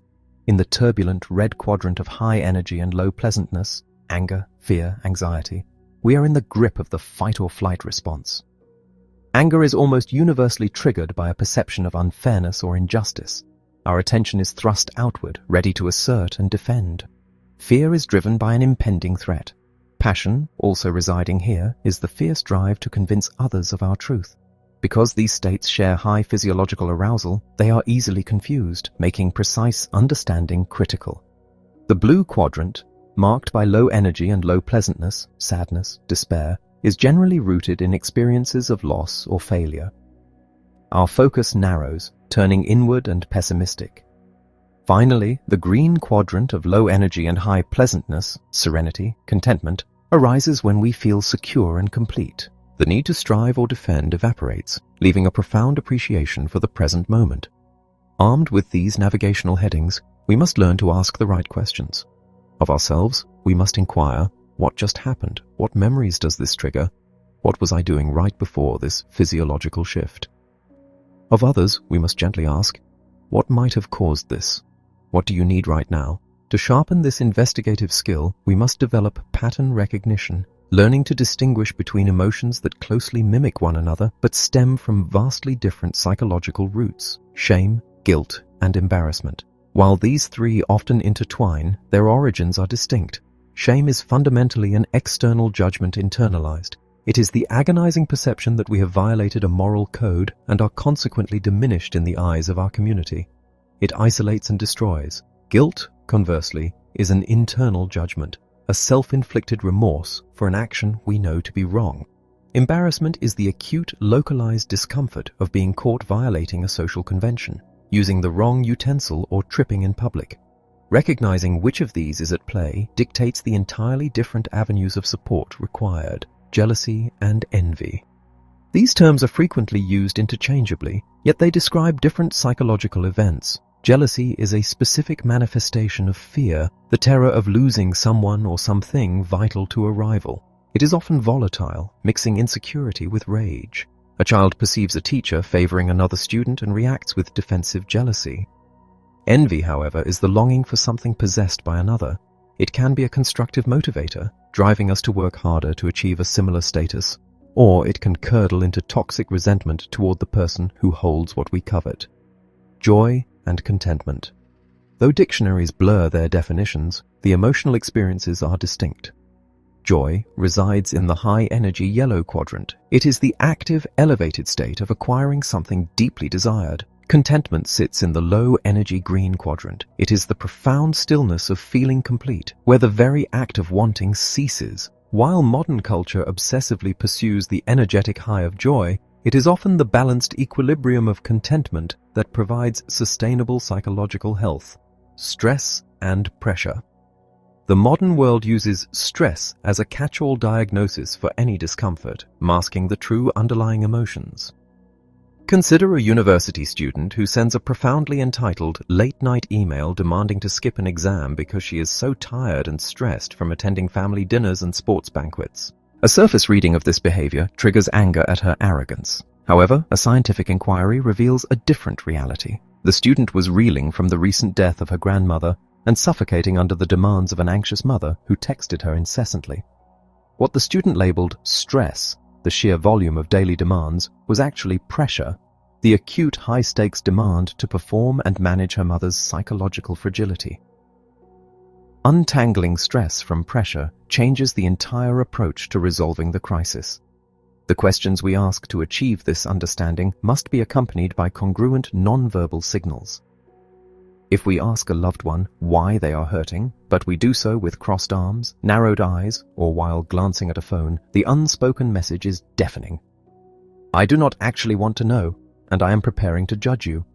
In the turbulent red quadrant of high energy and low pleasantness, anger, fear, anxiety, we are in the grip of the fight or flight response. Anger is almost universally triggered by a perception of unfairness or injustice. Our attention is thrust outward, ready to assert and defend. Fear is driven by an impending threat. Passion, also residing here, is the fierce drive to convince others of our truth. Because these states share high physiological arousal, they are easily confused, making precise understanding critical. The blue quadrant, marked by low energy and low pleasantness, sadness, despair, is generally rooted in experiences of loss or failure. Our focus narrows, turning inward and pessimistic. Finally, the green quadrant of low energy and high pleasantness, serenity, contentment, arises when we feel secure and complete. The need to strive or defend evaporates, leaving a profound appreciation for the present moment. Armed with these navigational headings, we must learn to ask the right questions. Of ourselves, we must inquire, what just happened? What memories does this trigger? What was I doing right before this physiological shift? Of others, we must gently ask, what might have caused this? What do you need right now? To sharpen this investigative skill, we must develop pattern recognition, learning to distinguish between emotions that closely mimic one another but stem from vastly different psychological roots: shame, guilt, and embarrassment. While these three often intertwine, their origins are distinct. Shame is fundamentally an external judgment internalized. It is the agonizing perception that we have violated a moral code and are consequently diminished in the eyes of our community. It isolates and destroys. Guilt, conversely, is an internal judgment, a self-inflicted remorse for an action we know to be wrong. Embarrassment is the acute, localized discomfort of being caught violating a social convention, using the wrong utensil or tripping in public. Recognizing which of these is at play dictates the entirely different avenues of support required: jealousy and envy. These terms are frequently used interchangeably, yet they describe different psychological events. Jealousy is a specific manifestation of fear, the terror of losing someone or something vital to a rival. It is often volatile, mixing insecurity with rage. A child perceives a teacher favoring another student and reacts with defensive jealousy. Envy, however, is the longing for something possessed by another. It can be a constructive motivator, driving us to work harder to achieve a similar status, or it can curdle into toxic resentment toward the person who holds what we covet. Joy and contentment. Though dictionaries blur their definitions, the emotional experiences are distinct. Joy resides in the high-energy yellow quadrant. It is the active, elevated state of acquiring something deeply desired. Contentment sits in the low-energy green quadrant. It is the profound stillness of feeling complete, where the very act of wanting ceases. While modern culture obsessively pursues the energetic high of joy, it is often the balanced equilibrium of contentment that provides sustainable psychological health. Stress and pressure. The modern world uses stress as a catch-all diagnosis for any discomfort, masking the true underlying emotions. Consider a university student who sends a profoundly entitled late-night email demanding to skip an exam because she is so tired and stressed from attending family dinners and sports banquets. A surface reading of this behavior triggers anger at her arrogance. However, a scientific inquiry reveals a different reality. The student was reeling from the recent death of her grandmother and suffocating under the demands of an anxious mother who texted her incessantly. What the student labeled stress, the sheer volume of daily demands, was actually pressure, the acute high-stakes demand to perform and manage her mother's psychological fragility. Untangling stress from pressure changes the entire approach to resolving the crisis. The questions we ask to achieve this understanding must be accompanied by congruent non-verbal signals. If we ask a loved one why they are hurting, but we do so with crossed arms, narrowed eyes, or while glancing at a phone, the unspoken message is deafening. I do not actually want to know, and I am preparing to judge you.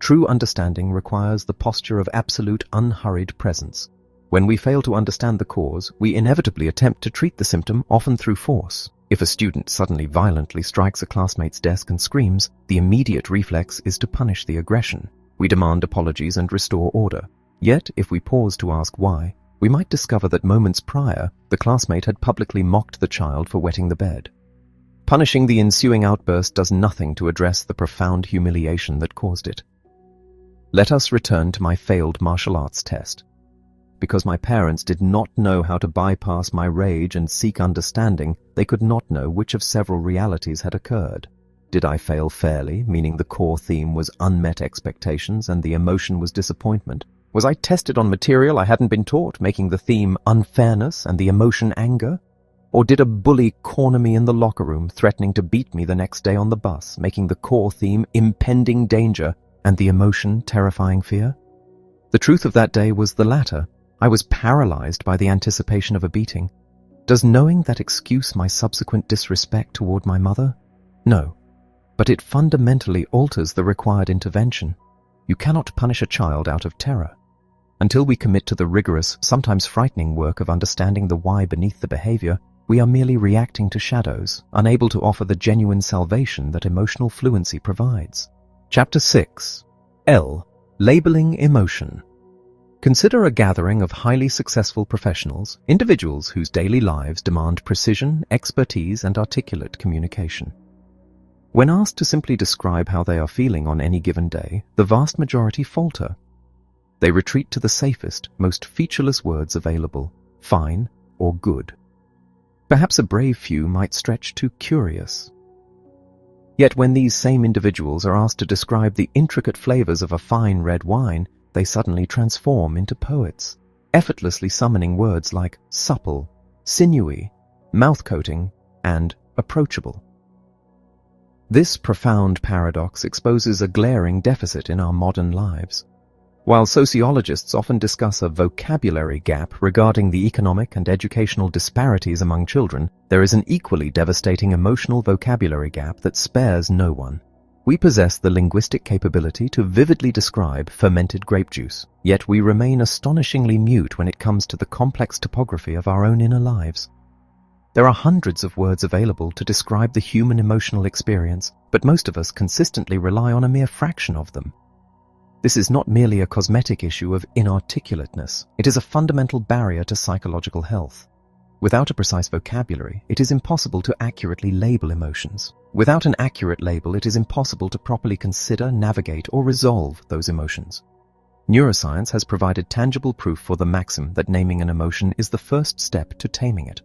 True understanding requires the posture of absolute unhurried presence. When we fail to understand the cause, we inevitably attempt to treat the symptom, often through force. If a student suddenly violently strikes a classmate's desk and screams, the immediate reflex is to punish the aggression. We demand apologies and restore order. Yet, if we pause to ask why, we might discover that moments prior, the classmate had publicly mocked the child for wetting the bed. Punishing the ensuing outburst does nothing to address the profound humiliation that caused it. Let us return to my failed martial arts test. Because my parents did not know how to bypass my rage and seek understanding, they could not know which of several realities had occurred. Did I fail fairly, meaning the core theme was unmet expectations and the emotion was disappointment? Was I tested on material I hadn't been taught, making the theme unfairness and the emotion anger? Or did a bully corner me in the locker room, threatening to beat me the next day on the bus, making the core theme impending danger and the emotion terrifying fear? The truth of that day was the latter. I was paralyzed by the anticipation of a beating. Does knowing that excuse my subsequent disrespect toward my mother? No. But it fundamentally alters the required intervention. You cannot punish a child out of terror. Until we commit to the rigorous, sometimes frightening work of understanding the why beneath the behavior, we are merely reacting to shadows, unable to offer the genuine salvation that emotional fluency provides. Chapter 6. L. Labeling emotion. Consider a gathering of highly successful professionals, individuals whose daily lives demand precision, expertise, and articulate communication. When asked to simply describe how they are feeling on any given day, the vast majority falter. They retreat to the safest, most featureless words available, fine or good. Perhaps a brave few might stretch to curious. Yet when these same individuals are asked to describe the intricate flavors of a fine red wine, they suddenly transform into poets, effortlessly summoning words like supple, sinewy, mouth-coating, and approachable. This profound paradox exposes a glaring deficit in our modern lives. While sociologists often discuss a vocabulary gap regarding the economic and educational disparities among children, there is an equally devastating emotional vocabulary gap that spares no one. We possess the linguistic capability to vividly describe fermented grape juice, yet we remain astonishingly mute when it comes to the complex topography of our own inner lives. There are hundreds of words available to describe the human emotional experience, but most of us consistently rely on a mere fraction of them. This is not merely a cosmetic issue of inarticulateness, it is a fundamental barrier to psychological health. Without a precise vocabulary, it is impossible to accurately label emotions. Without an accurate label, it is impossible to properly consider, navigate, or resolve those emotions. Neuroscience has provided tangible proof for the maxim that naming an emotion is the first step to taming it.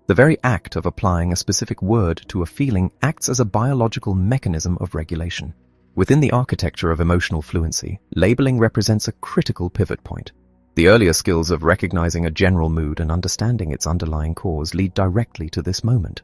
The very act of applying a specific word to a feeling acts as a biological mechanism of regulation. Within the architecture of emotional fluency, labeling represents a critical pivot point. The earlier skills of recognizing a general mood and understanding its underlying cause lead directly to this moment.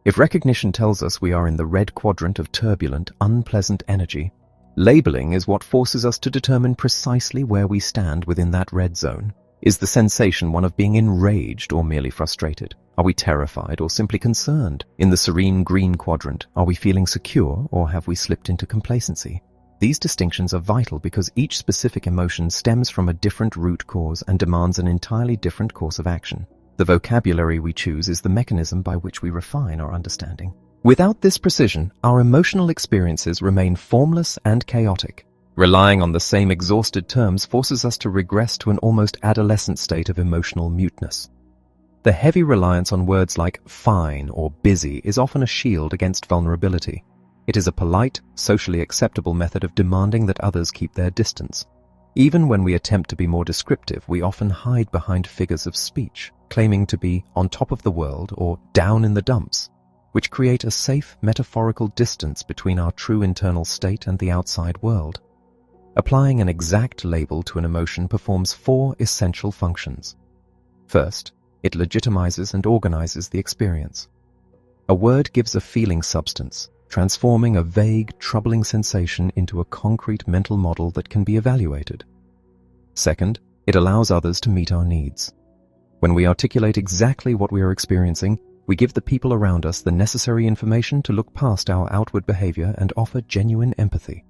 If recognition tells us we are in the red quadrant of turbulent, unpleasant energy, labeling is what forces us to determine precisely where we stand within that red zone. Is the sensation one of being enraged or merely frustrated? Are we terrified or simply concerned? In the serene green quadrant, are we feeling secure or have we slipped into complacency? These distinctions are vital because each specific emotion stems from a different root cause and demands an entirely different course of action. The vocabulary we choose is the mechanism by which we refine our understanding. Without this precision, our emotional experiences remain formless and chaotic. Relying on the same exhausted terms forces us to regress to an almost adolescent state of emotional muteness. The heavy reliance on words like fine or busy is often a shield against vulnerability. It is a polite, socially acceptable method of demanding that others keep their distance. Even when we attempt to be more descriptive, we often hide behind figures of speech, claiming to be on top of the world or down in the dumps, which create a safe metaphorical distance between our true internal state and the outside world. Applying an exact label to an emotion performs 4 essential functions. First, it legitimizes and organizes the experience. A word gives a feeling substance, transforming a vague, troubling sensation into a concrete mental model that can be evaluated. Second, it allows others to meet our needs. When we articulate exactly what we are experiencing, we give the people around us the necessary information to look past our outward behavior and offer genuine empathy.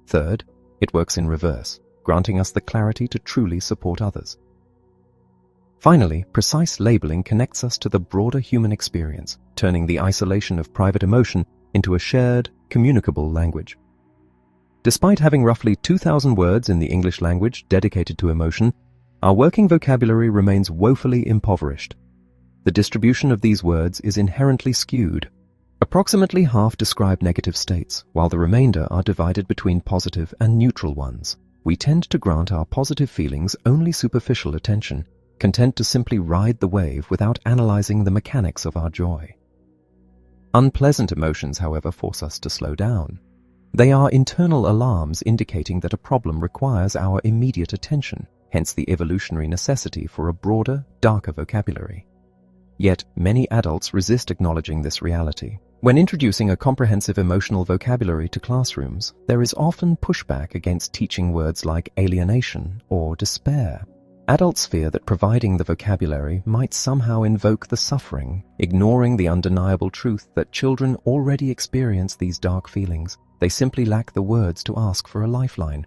Third, it works in reverse, granting us the clarity to truly support others. Finally, precise labeling connects us to the broader human experience, turning the isolation of private emotion into a shared, communicable language. Despite having roughly 2,000 words in the English language dedicated to emotion, our working vocabulary remains woefully impoverished. The distribution of these words is inherently skewed. Approximately half describe negative states, while the remainder are divided between positive and neutral ones. We tend to grant our positive feelings only superficial attention, content to simply ride the wave without analyzing the mechanics of our joy. Unpleasant emotions, however, force us to slow down. They are internal alarms indicating that a problem requires our immediate attention, hence the evolutionary necessity for a broader, darker vocabulary. Yet, many adults resist acknowledging this reality. When introducing a comprehensive emotional vocabulary to classrooms, there is often pushback against teaching words like alienation or despair. Adults fear that providing the vocabulary might somehow invoke the suffering, ignoring the undeniable truth that children already experience these dark feelings. They simply lack the words to ask for a lifeline.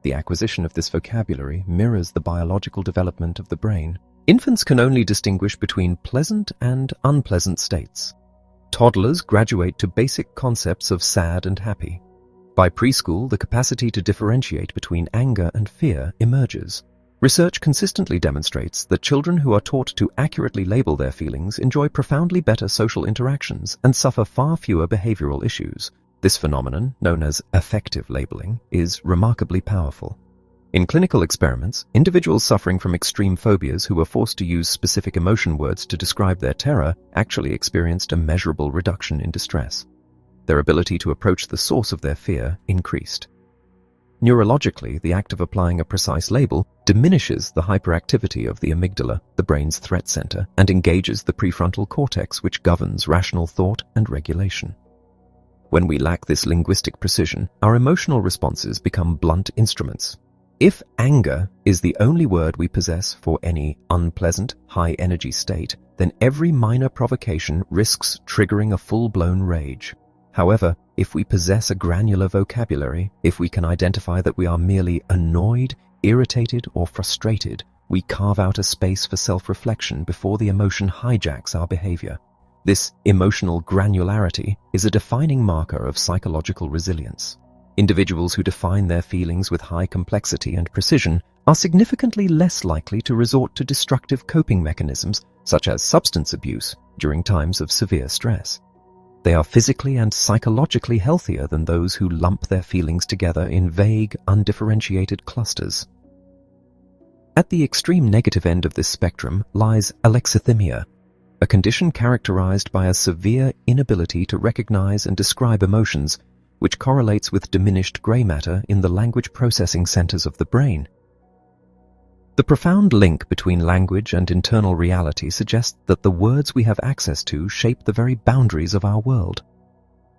The acquisition of this vocabulary mirrors the biological development of the brain. Infants can only distinguish between pleasant and unpleasant states. Toddlers graduate to basic concepts of sad and happy. By preschool, the capacity to differentiate between anger and fear emerges. Research consistently demonstrates that children who are taught to accurately label their feelings enjoy profoundly better social interactions and suffer far fewer behavioral issues. This phenomenon, known as affective labeling, is remarkably powerful. In clinical experiments, individuals suffering from extreme phobias who were forced to use specific emotion words to describe their terror actually experienced a measurable reduction in distress. Their ability to approach the source of their fear increased. Neurologically, the act of applying a precise label diminishes the hyperactivity of the amygdala, the brain's threat center, and engages the prefrontal cortex, which governs rational thought and regulation. When we lack this linguistic precision, our emotional responses become blunt instruments. If anger is the only word we possess for any unpleasant, high-energy state, then every minor provocation risks triggering a full-blown rage. However, if we possess a granular vocabulary, if we can identify that we are merely annoyed, irritated, or frustrated, we carve out a space for self-reflection before the emotion hijacks our behavior. This emotional granularity is a defining marker of psychological resilience. Individuals who define their feelings with high complexity and precision are significantly less likely to resort to destructive coping mechanisms such as substance abuse during times of severe stress. They are physically and psychologically healthier than those who lump their feelings together in vague, undifferentiated clusters. At the extreme negative end of this spectrum lies alexithymia, a condition characterized by a severe inability to recognize and describe emotions, which correlates with diminished gray matter in the language processing centers of the brain. The profound link between language and internal reality suggests that the words we have access to shape the very boundaries of our world.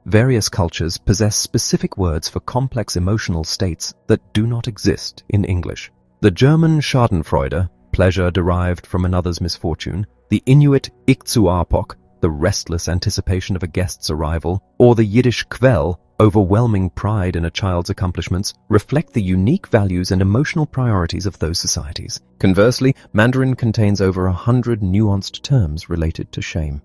Various cultures possess specific words for complex emotional states that do not exist in English. The German Schadenfreude, pleasure derived from another's misfortune, the Inuit Ikzuarpok, the restless anticipation of a guest's arrival, or the Yiddish Quell, overwhelming pride in a child's accomplishments, reflect the unique values and emotional priorities of those societies. Conversely, Mandarin contains over 100 nuanced terms related to shame.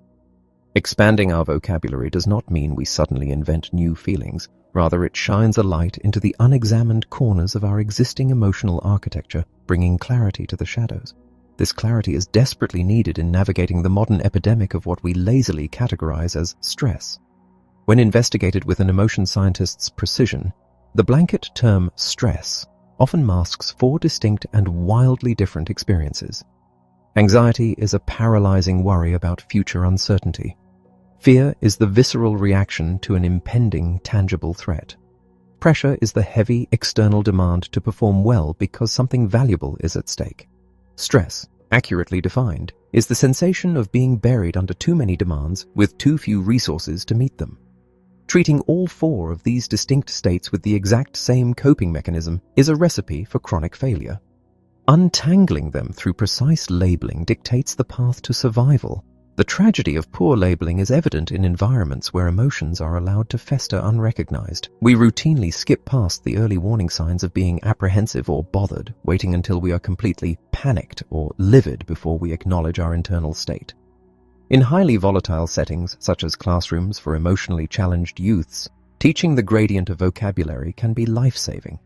Expanding our vocabulary does not mean we suddenly invent new feelings. Rather, it shines a light into the unexamined corners of our existing emotional architecture, bringing clarity to the shadows. This clarity is desperately needed in navigating the modern epidemic of what we lazily categorize as stress. When investigated with an emotion scientist's precision, the blanket term stress often masks 4 distinct and wildly different experiences. Anxiety is a paralyzing worry about future uncertainty. Fear is the visceral reaction to an impending, tangible threat. Pressure is the heavy external demand to perform well because something valuable is at stake. Stress, accurately defined, is the sensation of being buried under too many demands with too few resources to meet them. Treating all 4 of these distinct states with the exact same coping mechanism is a recipe for chronic failure. Untangling them through precise labeling dictates the path to survival. The tragedy of poor labeling is evident in environments where emotions are allowed to fester unrecognized. We routinely skip past the early warning signs of being apprehensive or bothered, waiting until we are completely panicked or livid before we acknowledge our internal state. In highly volatile settings, such as classrooms for emotionally challenged youths, teaching the gradient of vocabulary can be life-saving.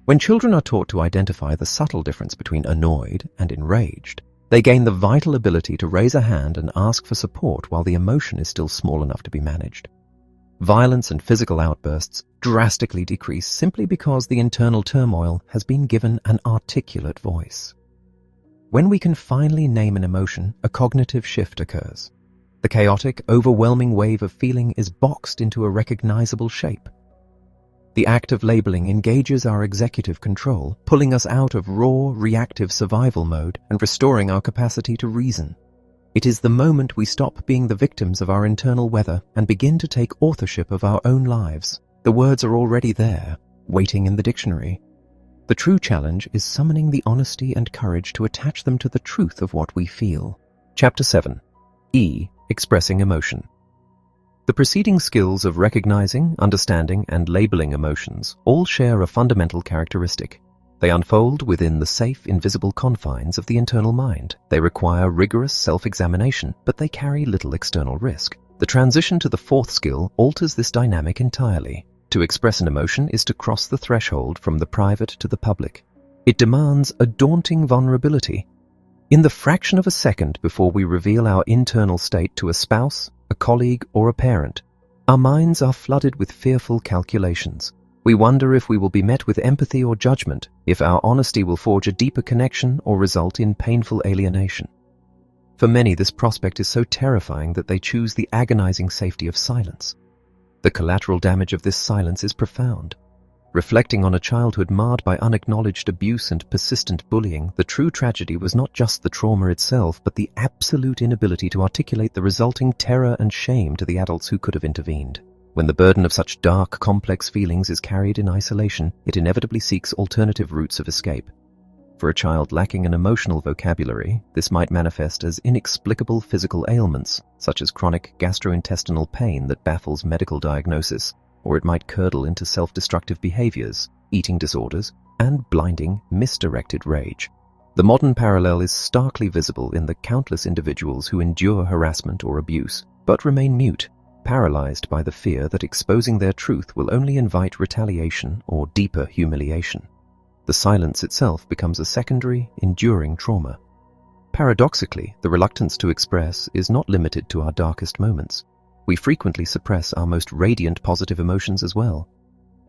When children are taught to identify the subtle difference between annoyed and enraged, They gain the vital ability to raise a hand and ask for support while the emotion is still small enough to be managed. Violence and physical outbursts drastically decrease simply because the internal turmoil has been given an articulate voice. When we can finally name an emotion, a cognitive shift occurs. The chaotic, overwhelming wave of feeling is boxed into a recognizable shape. The act of labeling engages our executive control, pulling us out of raw, reactive survival mode and restoring our capacity to reason. It is the moment we stop being the victims of our internal weather and begin to take authorship of our own lives. The words are already there, waiting in the dictionary. The true challenge is summoning the honesty and courage to attach them to the truth of what we feel. Chapter 7. E. Expressing emotion. The preceding skills of recognizing, understanding, and labeling emotions all share a fundamental characteristic. They unfold within the safe, invisible confines of the internal mind. They require rigorous self-examination, but they carry little external risk. The transition to the fourth skill alters this dynamic entirely. To express an emotion is to cross the threshold from the private to the public. It demands a daunting vulnerability. In the fraction of a second before we reveal our internal state to a spouse, a colleague, or a parent, our minds are flooded with fearful calculations. We wonder if we will be met with empathy or judgment, if our honesty will forge a deeper connection or result in painful alienation. For many, this prospect is so terrifying that they choose the agonizing safety of silence. The collateral damage of this silence is profound. Reflecting on a childhood marred by unacknowledged abuse and persistent bullying, the true tragedy was not just the trauma itself, but the absolute inability to articulate the resulting terror and shame to the adults who could have intervened. When the burden of such dark, complex feelings is carried in isolation, it inevitably seeks alternative routes of escape. For a child lacking an emotional vocabulary, this might manifest as inexplicable physical ailments, such as chronic gastrointestinal pain that baffles medical diagnosis, or it might curdle into self-destructive behaviors, eating disorders, and blinding, misdirected rage. The modern parallel is starkly visible in the countless individuals who endure harassment or abuse, but remain mute, paralyzed by the fear that exposing their truth will only invite retaliation or deeper humiliation. The silence itself becomes a secondary, enduring trauma. Paradoxically, the reluctance to express is not limited to our darkest moments. We frequently suppress our most radiant positive emotions as well.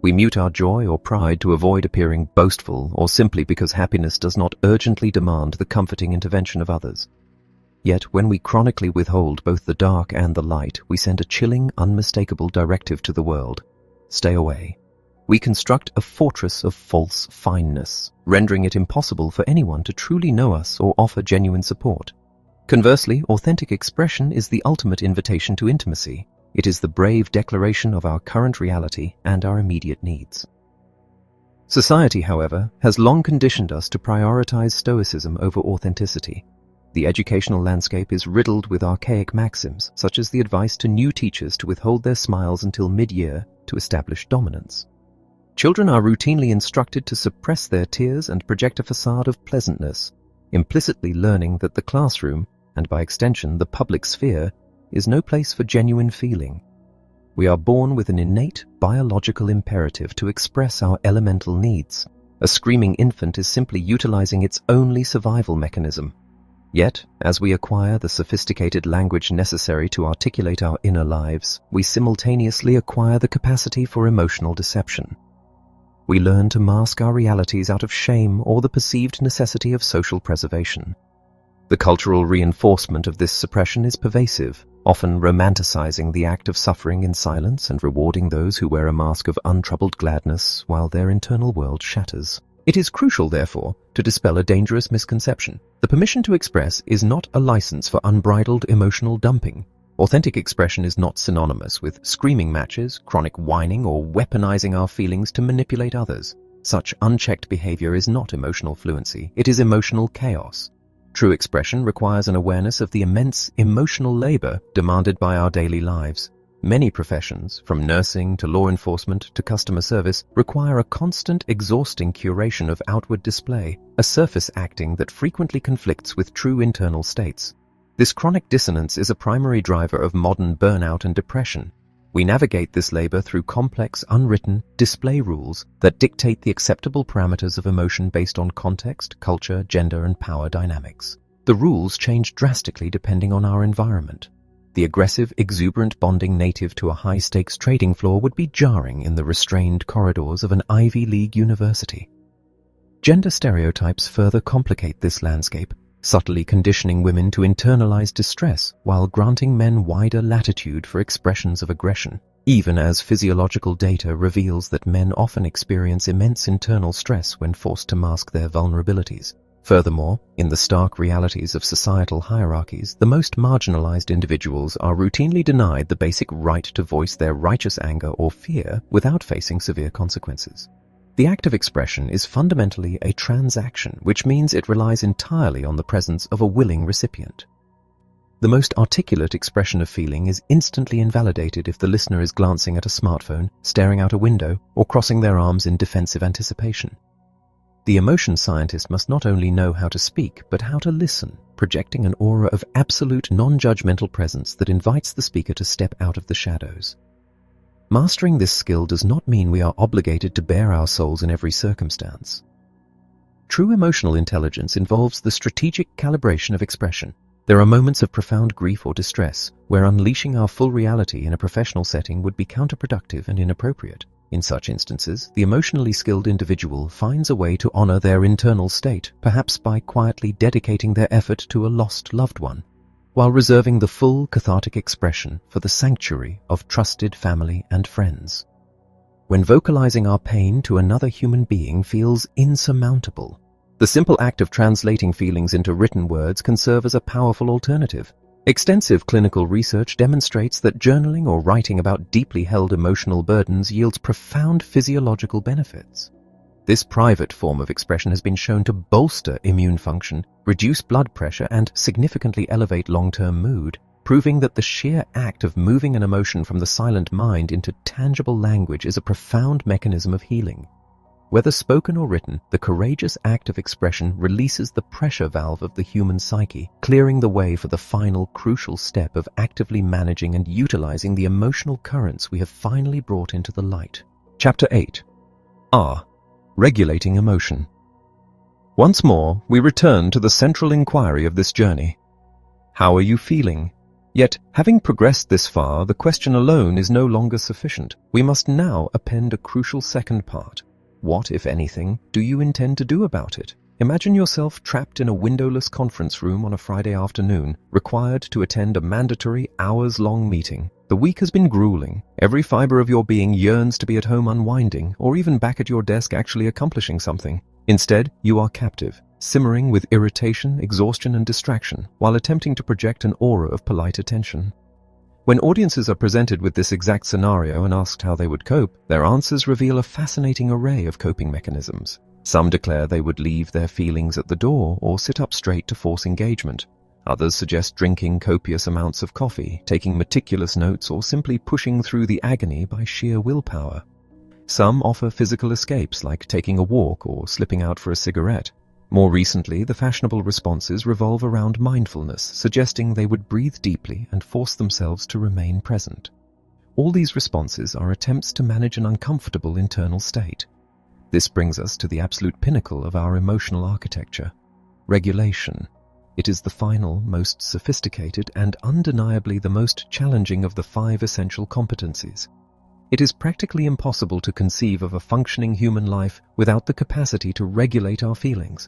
We mute our joy or pride to avoid appearing boastful, or simply because happiness does not urgently demand the comforting intervention of others. Yet when we chronically withhold both the dark and the light, we send a chilling, unmistakable directive to the world. Stay away. We construct a fortress of false fineness, rendering it impossible for anyone to truly know us or offer genuine support. Conversely, authentic expression is the ultimate invitation to intimacy. It is the brave declaration of our current reality and our immediate needs. Society, however, has long conditioned us to prioritize stoicism over authenticity. The educational landscape is riddled with archaic maxims, such as the advice to new teachers to withhold their smiles until mid-year to establish dominance. Children are routinely instructed to suppress their tears and project a facade of pleasantness, implicitly learning that the classroom, and by extension the public sphere, is no place for genuine feeling. We are born with an innate biological imperative to express our elemental needs. A screaming infant is simply utilizing its only survival mechanism. Yet, as we acquire the sophisticated language necessary to articulate our inner lives, we simultaneously acquire the capacity for emotional deception. We learn to mask our realities out of shame or the perceived necessity of social preservation. The cultural reinforcement of this suppression is pervasive, often romanticizing the act of suffering in silence and rewarding those who wear a mask of untroubled gladness while their internal world shatters. It is crucial, therefore, to dispel a dangerous misconception. The permission to express is not a license for unbridled emotional dumping. Authentic expression is not synonymous with screaming matches, chronic whining, or weaponizing our feelings to manipulate others. Such unchecked behavior is not emotional fluency, it is emotional chaos. True expression requires an awareness of the immense emotional labor demanded by our daily lives. Many professions, from nursing to law enforcement to customer service, require a constant, exhausting curation of outward display, a surface acting that frequently conflicts with true internal states. This chronic dissonance is a primary driver of modern burnout and depression. We navigate this labor through complex, unwritten display rules that dictate the acceptable parameters of emotion based on context, culture, gender, and power dynamics. The rules change drastically depending on our environment. The aggressive, exuberant bonding native to a high-stakes trading floor would be jarring in the restrained corridors of an Ivy League university. Gender stereotypes further complicate this landscape, subtly conditioning women to internalize distress while granting men wider latitude for expressions of aggression, even as physiological data reveals that men often experience immense internal stress when forced to mask their vulnerabilities. Furthermore, in the stark realities of societal hierarchies, the most marginalized individuals are routinely denied the basic right to voice their righteous anger or fear without facing severe consequences. The act of expression is fundamentally a transaction, which means it relies entirely on the presence of a willing recipient. The most articulate expression of feeling is instantly invalidated if the listener is glancing at a smartphone, staring out a window, or crossing their arms in defensive anticipation. The emotion scientist must not only know how to speak, but how to listen, projecting an aura of absolute non-judgmental presence that invites the speaker to step out of the shadows. Mastering this skill does not mean we are obligated to bare our souls in every circumstance. True emotional intelligence involves the strategic calibration of expression. There are moments of profound grief or distress where unleashing our full reality in a professional setting would be counterproductive and inappropriate. In such instances, the emotionally skilled individual finds a way to honor their internal state, perhaps by quietly dedicating their effort to a lost loved one, while reserving the full cathartic expression for the sanctuary of trusted family and friends. When vocalizing our pain to another human being feels insurmountable, the simple act of translating feelings into written words can serve as a powerful alternative. Extensive clinical research demonstrates that journaling or writing about deeply held emotional burdens yields profound physiological benefits. This private form of expression has been shown to bolster immune function, reduce blood pressure, and significantly elevate long-term mood, proving that the sheer act of moving an emotion from the silent mind into tangible language is a profound mechanism of healing. Whether spoken or written, the courageous act of expression releases the pressure valve of the human psyche, clearing the way for the final crucial step of actively managing and utilizing the emotional currents we have finally brought into the light. Chapter 8. R. Regulating emotion. Once more, we return to the central inquiry of this journey. How are you feeling? Yet, having progressed this far, the question alone is no longer sufficient. We must now append a crucial second part. What, if anything, do you intend to do about it? Imagine yourself trapped in a windowless conference room on a Friday afternoon, required to attend a mandatory hours-long meeting. The week has been grueling. Every fiber of your being yearns to be at home unwinding, or even back at your desk actually accomplishing something. Instead, you are captive, simmering with irritation, exhaustion, and distraction, while attempting to project an aura of polite attention. When audiences are presented with this exact scenario and asked how they would cope, their answers reveal a fascinating array of coping mechanisms. Some declare they would leave their feelings at the door or sit up straight to force engagement. Others suggest drinking copious amounts of coffee, taking meticulous notes, or simply pushing through the agony by sheer willpower. Some offer physical escapes like taking a walk or slipping out for a cigarette. More recently, the fashionable responses revolve around mindfulness, suggesting they would breathe deeply and force themselves to remain present. All these responses are attempts to manage an uncomfortable internal state. This brings us to the absolute pinnacle of our emotional architecture: regulation. It is the final, most sophisticated, and undeniably the most challenging of the 5 essential competencies. It is practically impossible to conceive of a functioning human life without the capacity to regulate our feelings.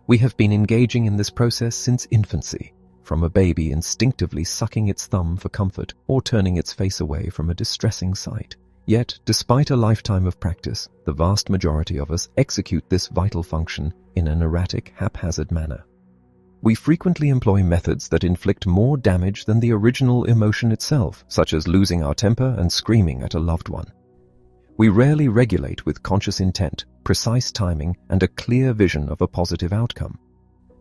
We have been engaging in this process since infancy, from a baby instinctively sucking its thumb for comfort or turning its face away from a distressing sight. Yet, despite a lifetime of practice, the vast majority of us execute this vital function in an erratic, haphazard manner. We frequently employ methods that inflict more damage than the original emotion itself, such as losing our temper and screaming at a loved one. We rarely regulate with conscious intent, precise timing, and a clear vision of a positive outcome.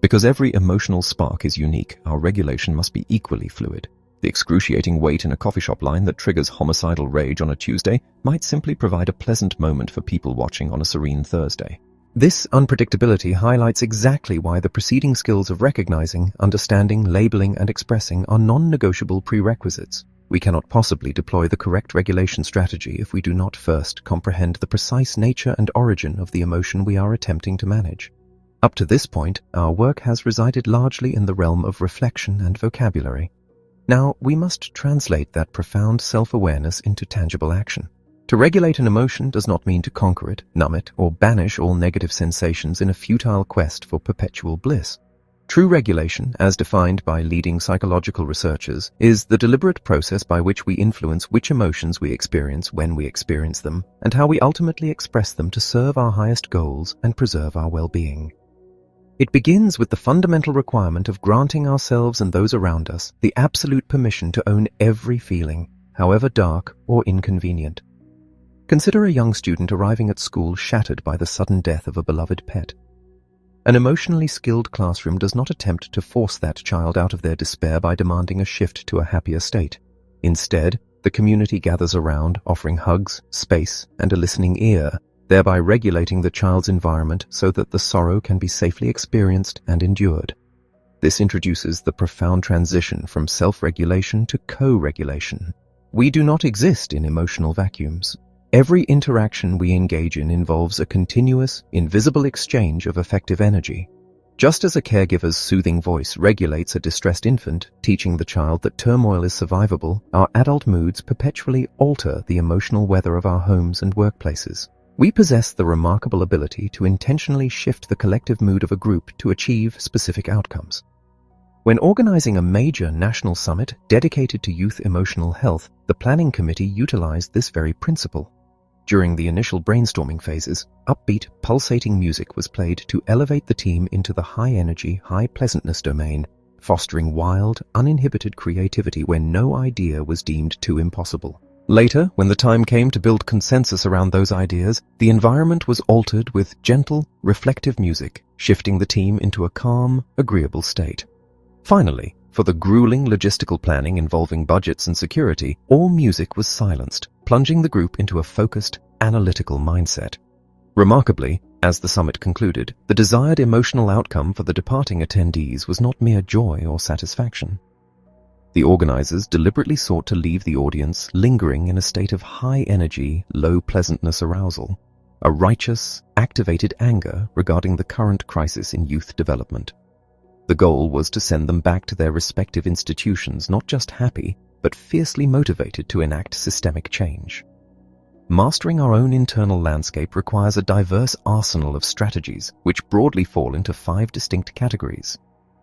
Because every emotional spark is unique, our regulation must be equally fluid. The excruciating wait in a coffee shop line that triggers homicidal rage on a Tuesday might simply provide a pleasant moment for people watching on a serene Thursday. This unpredictability highlights exactly why the preceding skills of recognizing, understanding, labeling, and expressing are non-negotiable prerequisites. We cannot possibly deploy the correct regulation strategy if we do not first comprehend the precise nature and origin of the emotion we are attempting to manage. Up to this point, our work has resided largely in the realm of reflection and vocabulary. Now, we must translate that profound self-awareness into tangible action. To regulate an emotion does not mean to conquer it, numb it, or banish all negative sensations in a futile quest for perpetual bliss. True regulation, as defined by leading psychological researchers, is the deliberate process by which we influence which emotions we experience when we experience them, and how we ultimately express them to serve our highest goals and preserve our well-being. It begins with the fundamental requirement of granting ourselves and those around us the absolute permission to own every feeling, however dark or inconvenient. Consider a young student arriving at school shattered by the sudden death of a beloved pet. An emotionally skilled classroom does not attempt to force that child out of their despair by demanding a shift to a happier state. Instead, the community gathers around, offering hugs, space, and a listening ear, thereby regulating the child's environment so that the sorrow can be safely experienced and endured. This introduces the profound transition from self-regulation to co-regulation. We do not exist in emotional vacuums. Every interaction we engage in involves a continuous, invisible exchange of effective energy. Just as a caregiver's soothing voice regulates a distressed infant, teaching the child that turmoil is survivable, our adult moods perpetually alter the emotional weather of our homes and workplaces. We possess the remarkable ability to intentionally shift the collective mood of a group to achieve specific outcomes. When organizing a major national summit dedicated to youth emotional health, the planning committee utilized this very principle. During the initial brainstorming phases, upbeat, pulsating music was played to elevate the team into the high-energy, high-pleasantness domain, fostering wild, uninhibited creativity where no idea was deemed too impossible. Later, when the time came to build consensus around those ideas, the environment was altered with gentle, reflective music, shifting the team into a calm, agreeable state. Finally, for the grueling logistical planning involving budgets and security, all music was silenced, plunging the group into a focused, analytical mindset. Remarkably, as the summit concluded, the desired emotional outcome for the departing attendees was not mere joy or satisfaction. The organizers deliberately sought to leave the audience lingering in a state of high-energy, low-pleasantness arousal, a righteous, activated anger regarding the current crisis in youth development. The goal was to send them back to their respective institutions not just happy, but fiercely motivated to enact systemic change. Mastering our own internal landscape requires a diverse arsenal of strategies, which broadly fall into 5 distinct categories.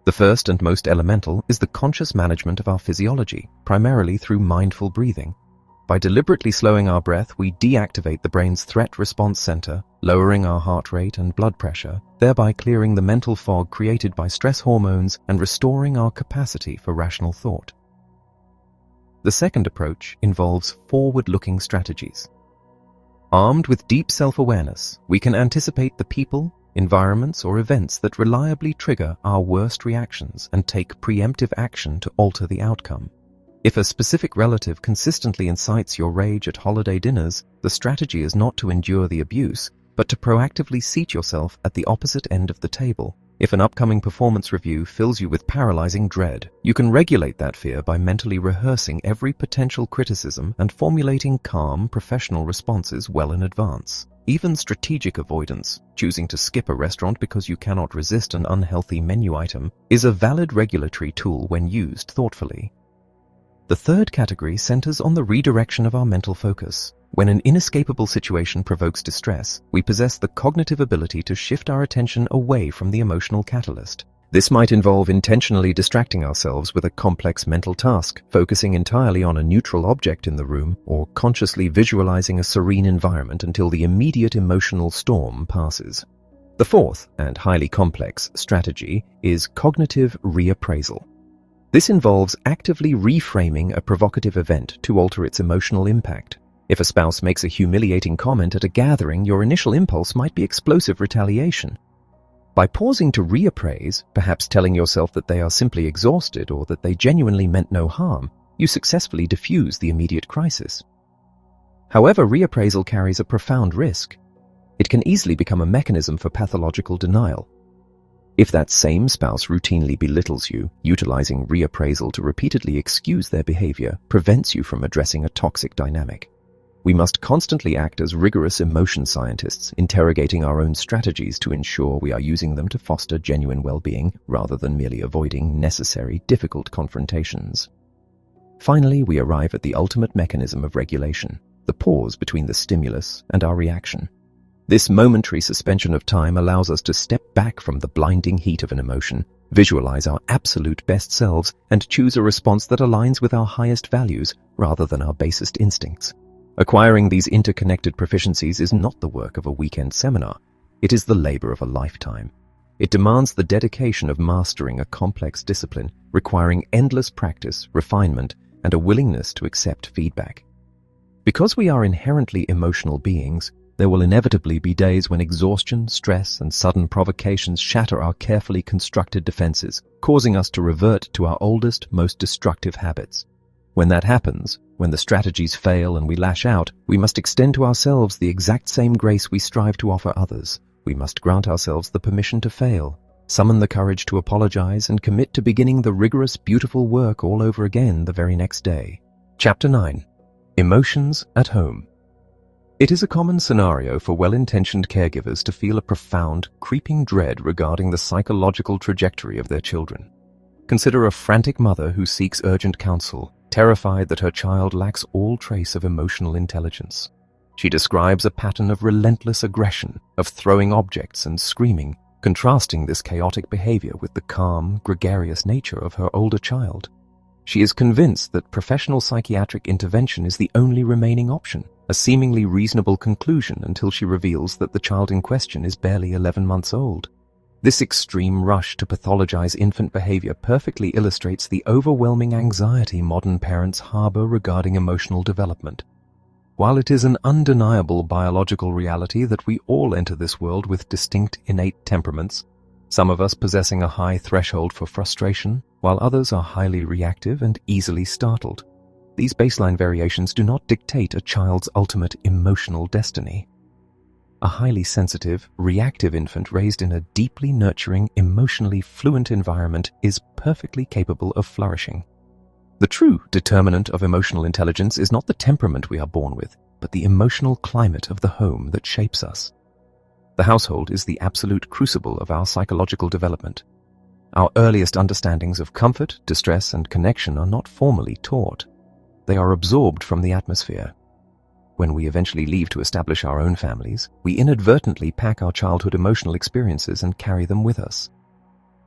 The first and most elemental is the conscious management of our physiology, primarily through mindful breathing. By deliberately slowing our breath, we deactivate the brain's threat response center, lowering our heart rate and blood pressure, thereby clearing the mental fog created by stress hormones and restoring our capacity for rational thought. The second approach involves forward-looking strategies. Armed with deep self-awareness, we can anticipate the people, environments, or events that reliably trigger our worst reactions and take preemptive action to alter the outcome. If a specific relative consistently incites your rage at holiday dinners, the strategy is not to endure the abuse, but to proactively seat yourself at the opposite end of the table. If an upcoming performance review fills you with paralyzing dread, you can regulate that fear by mentally rehearsing every potential criticism and formulating calm, professional responses well in advance. Even strategic avoidance, choosing to skip a restaurant because you cannot resist an unhealthy menu item, is a valid regulatory tool when used thoughtfully. The third category centers on the redirection of our mental focus. When an inescapable situation provokes distress, we possess the cognitive ability to shift our attention away from the emotional catalyst. This might involve intentionally distracting ourselves with a complex mental task, focusing entirely on a neutral object in the room, or consciously visualizing a serene environment until the immediate emotional storm passes. The fourth, and highly complex, strategy is cognitive reappraisal. This involves actively reframing a provocative event to alter its emotional impact. If a spouse makes a humiliating comment at a gathering, your initial impulse might be explosive retaliation. By pausing to reappraise, perhaps telling yourself that they are simply exhausted or that they genuinely meant no harm, you successfully diffuse the immediate crisis. However, reappraisal carries a profound risk. It can easily become a mechanism for pathological denial. If that same spouse routinely belittles you, utilizing reappraisal to repeatedly excuse their behavior prevents you from addressing a toxic dynamic. We must constantly act as rigorous emotion scientists, interrogating our own strategies to ensure we are using them to foster genuine well-being rather than merely avoiding necessary, difficult confrontations. Finally, we arrive at the ultimate mechanism of regulation, the pause between the stimulus and our reaction. This momentary suspension of time allows us to step back from the blinding heat of an emotion, visualize our absolute best selves, and choose a response that aligns with our highest values rather than our basest instincts. Acquiring these interconnected proficiencies is not the work of a weekend seminar. It is the labor of a lifetime. It demands the dedication of mastering a complex discipline, requiring endless practice, refinement, and a willingness to accept feedback. Because we are inherently emotional beings, there will inevitably be days when exhaustion, stress, and sudden provocations shatter our carefully constructed defenses, causing us to revert to our oldest, most destructive habits. When that happens, when the strategies fail and we lash out, we must extend to ourselves the exact same grace we strive to offer others. We must grant ourselves the permission to fail, summon the courage to apologize, and commit to beginning the rigorous, beautiful work all over again the very next day. Chapter 9. Emotions at Home. It is a common scenario for well-intentioned caregivers to feel a profound, creeping dread regarding the psychological trajectory of their children. Consider a frantic mother who seeks urgent counsel, terrified that her child lacks all trace of emotional intelligence. She describes a pattern of relentless aggression, of throwing objects and screaming, contrasting this chaotic behavior with the calm, gregarious nature of her older child. She is convinced that professional psychiatric intervention is the only remaining option, a seemingly reasonable conclusion until she reveals that the child in question is barely 11 months old. This extreme rush to pathologize infant behavior perfectly illustrates the overwhelming anxiety modern parents harbor regarding emotional development. While it is an undeniable biological reality that we all enter this world with distinct innate temperaments, some of us possessing a high threshold for frustration, while others are highly reactive and easily startled, these baseline variations do not dictate a child's ultimate emotional destiny. A highly sensitive, reactive infant raised in a deeply nurturing, emotionally fluent environment is perfectly capable of flourishing. The true determinant of emotional intelligence is not the temperament we are born with, but the emotional climate of the home that shapes us. The household is the absolute crucible of our psychological development. Our earliest understandings of comfort, distress, and connection are not formally taught. They are absorbed from the atmosphere. When we eventually leave to establish our own families, we inadvertently pack our childhood emotional experiences and carry them with us.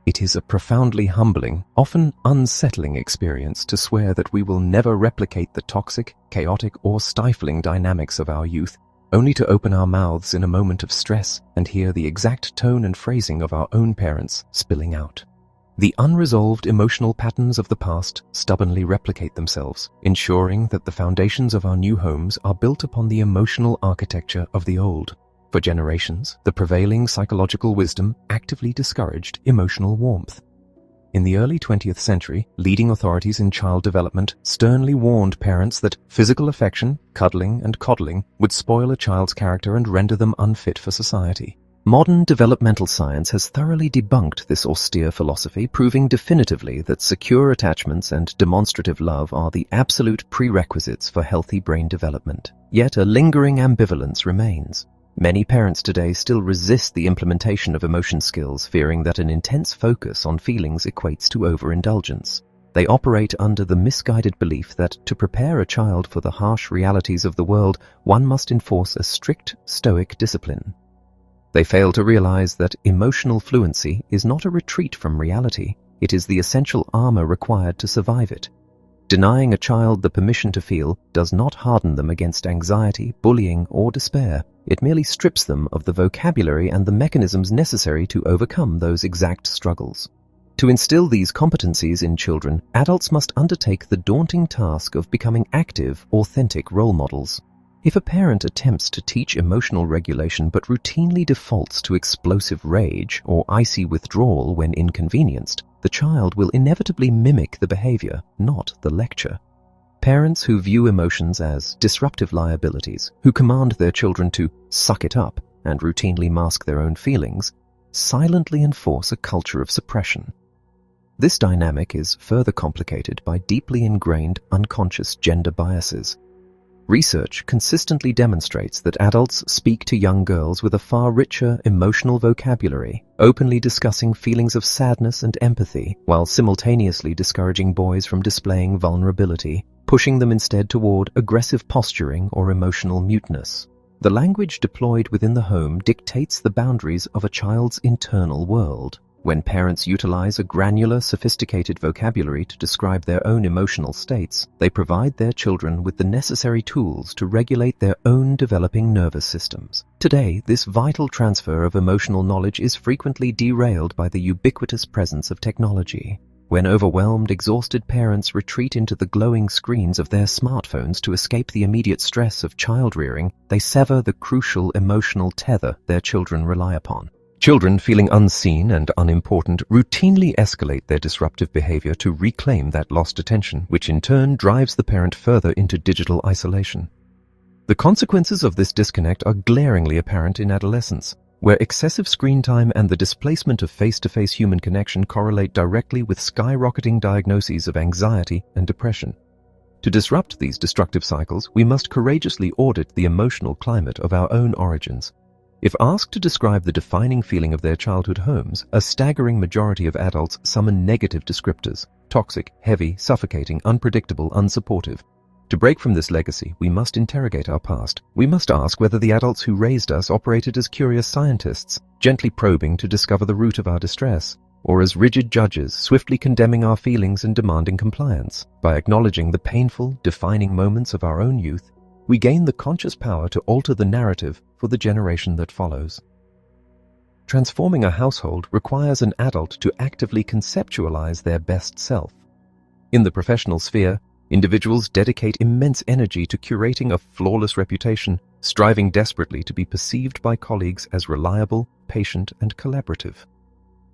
It is a profoundly humbling, often unsettling experience to swear that we will never replicate the toxic, chaotic, or stifling dynamics of our youth, only to open our mouths in a moment of stress and hear the exact tone and phrasing of our own parents spilling out. The unresolved emotional patterns of the past stubbornly replicate themselves, ensuring that the foundations of our new homes are built upon the emotional architecture of the old. For generations, the prevailing psychological wisdom actively discouraged emotional warmth. In the early 20th century, leading authorities in child development sternly warned parents that physical affection, cuddling, and coddling would spoil a child's character and render them unfit for society. Modern developmental science has thoroughly debunked this austere philosophy, proving definitively that secure attachments and demonstrative love are the absolute prerequisites for healthy brain development. Yet a lingering ambivalence remains. Many parents today still resist the implementation of emotion skills, fearing that an intense focus on feelings equates to overindulgence. They operate under the misguided belief that to prepare a child for the harsh realities of the world, one must enforce a strict, stoic discipline. They fail to realize that emotional fluency is not a retreat from reality. It is the essential armor required to survive it. Denying a child the permission to feel does not harden them against anxiety, bullying, or despair. It merely strips them of the vocabulary and the mechanisms necessary to overcome those exact struggles. To instill these competencies in children, adults must undertake the daunting task of becoming active, authentic role models. If a parent attempts to teach emotional regulation but routinely defaults to explosive rage or icy withdrawal when inconvenienced, the child will inevitably mimic the behavior, not the lecture. Parents who view emotions as disruptive liabilities, who command their children to suck it up and routinely mask their own feelings, silently enforce a culture of suppression. This dynamic is further complicated by deeply ingrained unconscious gender biases. Research consistently demonstrates that adults speak to young girls with a far richer emotional vocabulary, openly discussing feelings of sadness and empathy, while simultaneously discouraging boys from displaying vulnerability, pushing them instead toward aggressive posturing or emotional muteness. The language deployed within the home dictates the boundaries of a child's internal world. When parents utilize a granular, sophisticated vocabulary to describe their own emotional states, they provide their children with the necessary tools to regulate their own developing nervous systems. Today, this vital transfer of emotional knowledge is frequently derailed by the ubiquitous presence of technology. When overwhelmed, exhausted parents retreat into the glowing screens of their smartphones to escape the immediate stress of child-rearing, they sever the crucial emotional tether their children rely upon. Children feeling unseen and unimportant routinely escalate their disruptive behavior to reclaim that lost attention, which in turn drives the parent further into digital isolation. The consequences of this disconnect are glaringly apparent in adolescence, where excessive screen time and the displacement of face-to-face human connection correlate directly with skyrocketing diagnoses of anxiety and depression. To disrupt these destructive cycles, we must courageously audit the emotional climate of our own origins. If asked to describe the defining feeling of their childhood homes, a staggering majority of adults summon negative descriptors: toxic, heavy, suffocating, unpredictable, unsupportive. To break from this legacy, we must interrogate our past. We must ask whether the adults who raised us operated as curious scientists, gently probing to discover the root of our distress, or as rigid judges, swiftly condemning our feelings and demanding compliance. By acknowledging the painful, defining moments of our own youth, we gain the conscious power to alter the narrative for the generation that follows. Transforming a household requires an adult to actively conceptualize their best self. In the professional sphere, individuals dedicate immense energy to curating a flawless reputation, striving desperately to be perceived by colleagues as reliable, patient, and collaborative.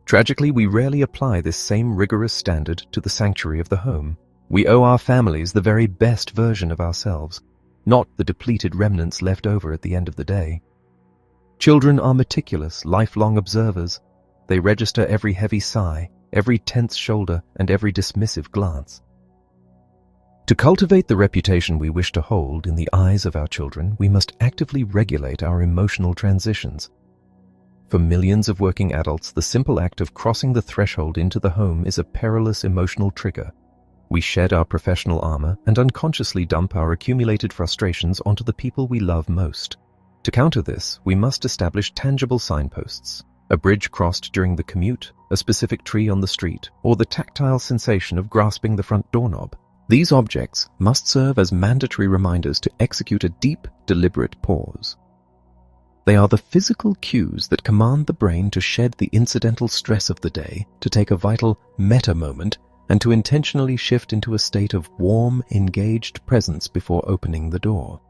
Tragically, we rarely apply this same rigorous standard to the sanctuary of the home. We owe our families the very best version of ourselves, not the depleted remnants left over at the end of the day. Children are meticulous, lifelong observers. They register every heavy sigh, every tense shoulder, and every dismissive glance. To cultivate the reputation we wish to hold in the eyes of our children, we must actively regulate our emotional transitions. For millions of working adults, the simple act of crossing the threshold into the home is a perilous emotional trigger. We shed our professional armor and unconsciously dump our accumulated frustrations onto the people we love most. To counter this, we must establish tangible signposts: a bridge crossed during the commute, a specific tree on the street, or the tactile sensation of grasping the front doorknob. These objects must serve as mandatory reminders to execute a deep, deliberate pause. They are the physical cues that command the brain to shed the incidental stress of the day, to take a vital meta-moment, and to intentionally shift into a state of warm, engaged presence before opening the door.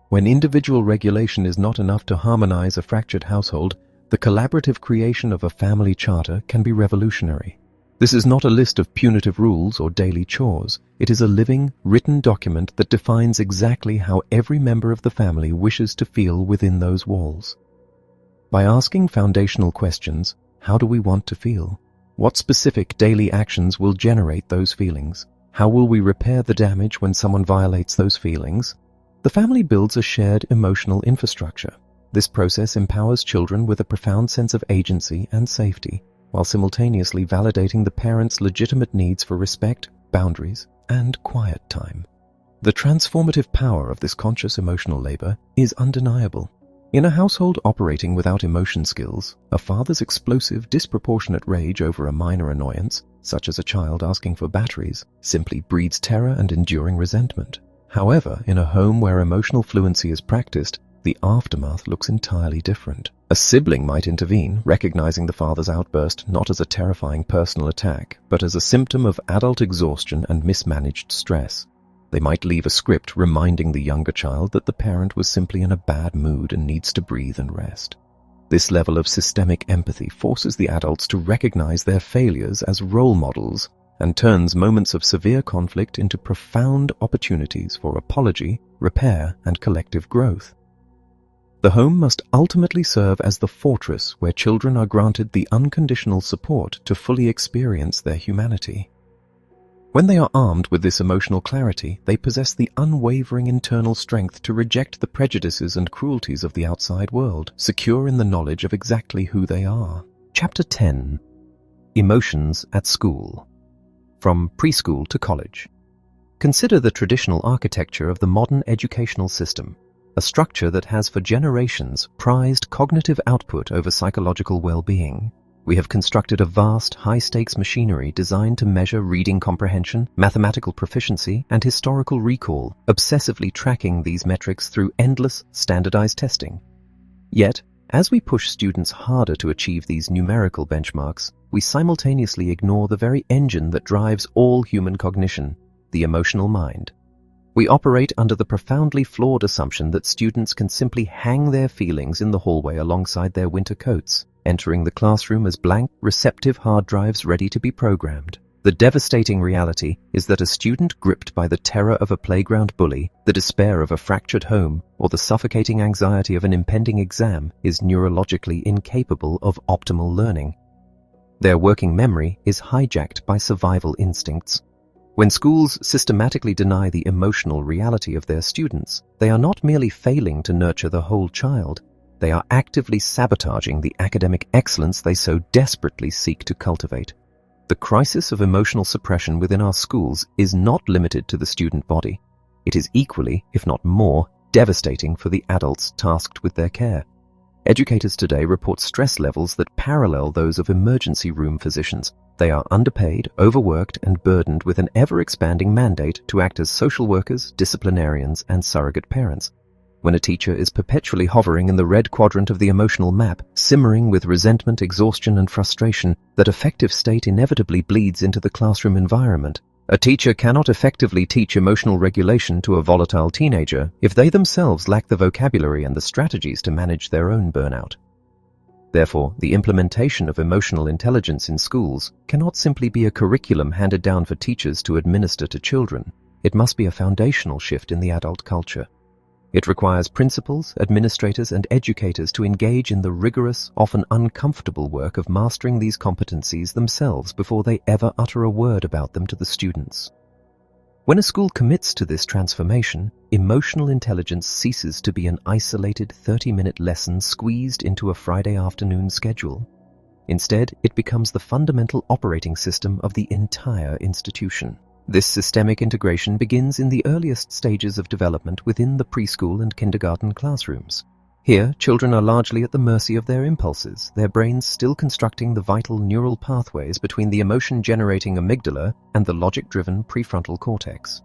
When individual regulation is not enough to harmonize a fractured household, the collaborative creation of a family charter can be revolutionary. This is not a list of punitive rules or daily chores. It is a living, written document that defines exactly how every member of the family wishes to feel within those walls. By asking foundational questions, how do we want to feel? What specific daily actions will generate those feelings? How will we repair the damage when someone violates those feelings? The family builds a shared emotional infrastructure. This process empowers children with a profound sense of agency and safety, while simultaneously validating the parents' legitimate needs for respect, boundaries, and quiet time. The transformative power of this conscious emotional labor is undeniable. In a household operating without emotion skills, a father's explosive, disproportionate rage over a minor annoyance, such as a child asking for batteries, simply breeds terror and enduring resentment. However, in a home where emotional fluency is practiced, the aftermath looks entirely different. A sibling might intervene, recognizing the father's outburst not as a terrifying personal attack, but as a symptom of adult exhaustion and mismanaged stress. They might leave a script reminding the younger child that the parent was simply in a bad mood and needs to breathe and rest. This level of systemic empathy forces the adults to recognize their failures as role models and turns moments of severe conflict into profound opportunities for apology, repair, and collective growth. The home must ultimately serve as the fortress where children are granted the unconditional support to fully experience their humanity. When they are armed with this emotional clarity, they possess the unwavering internal strength to reject the prejudices and cruelties of the outside world, secure in the knowledge of exactly who they are. Chapter 10. Emotions at School. From preschool to college. Consider the traditional architecture of the modern educational system, a structure that has for generations prized cognitive output over psychological well-being. We have constructed a vast, high-stakes machinery designed to measure reading comprehension, mathematical proficiency, and historical recall, obsessively tracking these metrics through endless, standardized testing. Yet, as we push students harder to achieve these numerical benchmarks, we simultaneously ignore the very engine that drives all human cognition, the emotional mind. We operate under the profoundly flawed assumption that students can simply hang their feelings in the hallway alongside their winter coats, entering the classroom as blank, receptive hard drives ready to be programmed. The devastating reality is that a student gripped by the terror of a playground bully, the despair of a fractured home, or the suffocating anxiety of an impending exam is neurologically incapable of optimal learning. Their working memory is hijacked by survival instincts. When schools systematically deny the emotional reality of their students, they are not merely failing to nurture the whole child, they are actively sabotaging the academic excellence they so desperately seek to cultivate. The crisis of emotional suppression within our schools is not limited to the student body. It is equally, if not more, devastating for the adults tasked with their care. Educators today report stress levels that parallel those of emergency room physicians. They are underpaid, overworked, and burdened with an ever-expanding mandate to act as social workers, disciplinarians, and surrogate parents. When a teacher is perpetually hovering in the red quadrant of the emotional map, simmering with resentment, exhaustion, and frustration, that affective state inevitably bleeds into the classroom environment. A teacher cannot effectively teach emotional regulation to a volatile teenager if they themselves lack the vocabulary and the strategies to manage their own burnout. Therefore, the implementation of emotional intelligence in schools cannot simply be a curriculum handed down for teachers to administer to children. It must be a foundational shift in the adult culture. It requires principals, administrators, and educators to engage in the rigorous, often uncomfortable work of mastering these competencies themselves before they ever utter a word about them to the students. When a school commits to this transformation, emotional intelligence ceases to be an isolated 30-minute lesson squeezed into a Friday afternoon schedule. Instead, it becomes the fundamental operating system of the entire institution. This systemic integration begins in the earliest stages of development within the preschool and kindergarten classrooms. Here, children are largely at the mercy of their impulses, their brains still constructing the vital neural pathways between the emotion-generating amygdala and the logic-driven prefrontal cortex.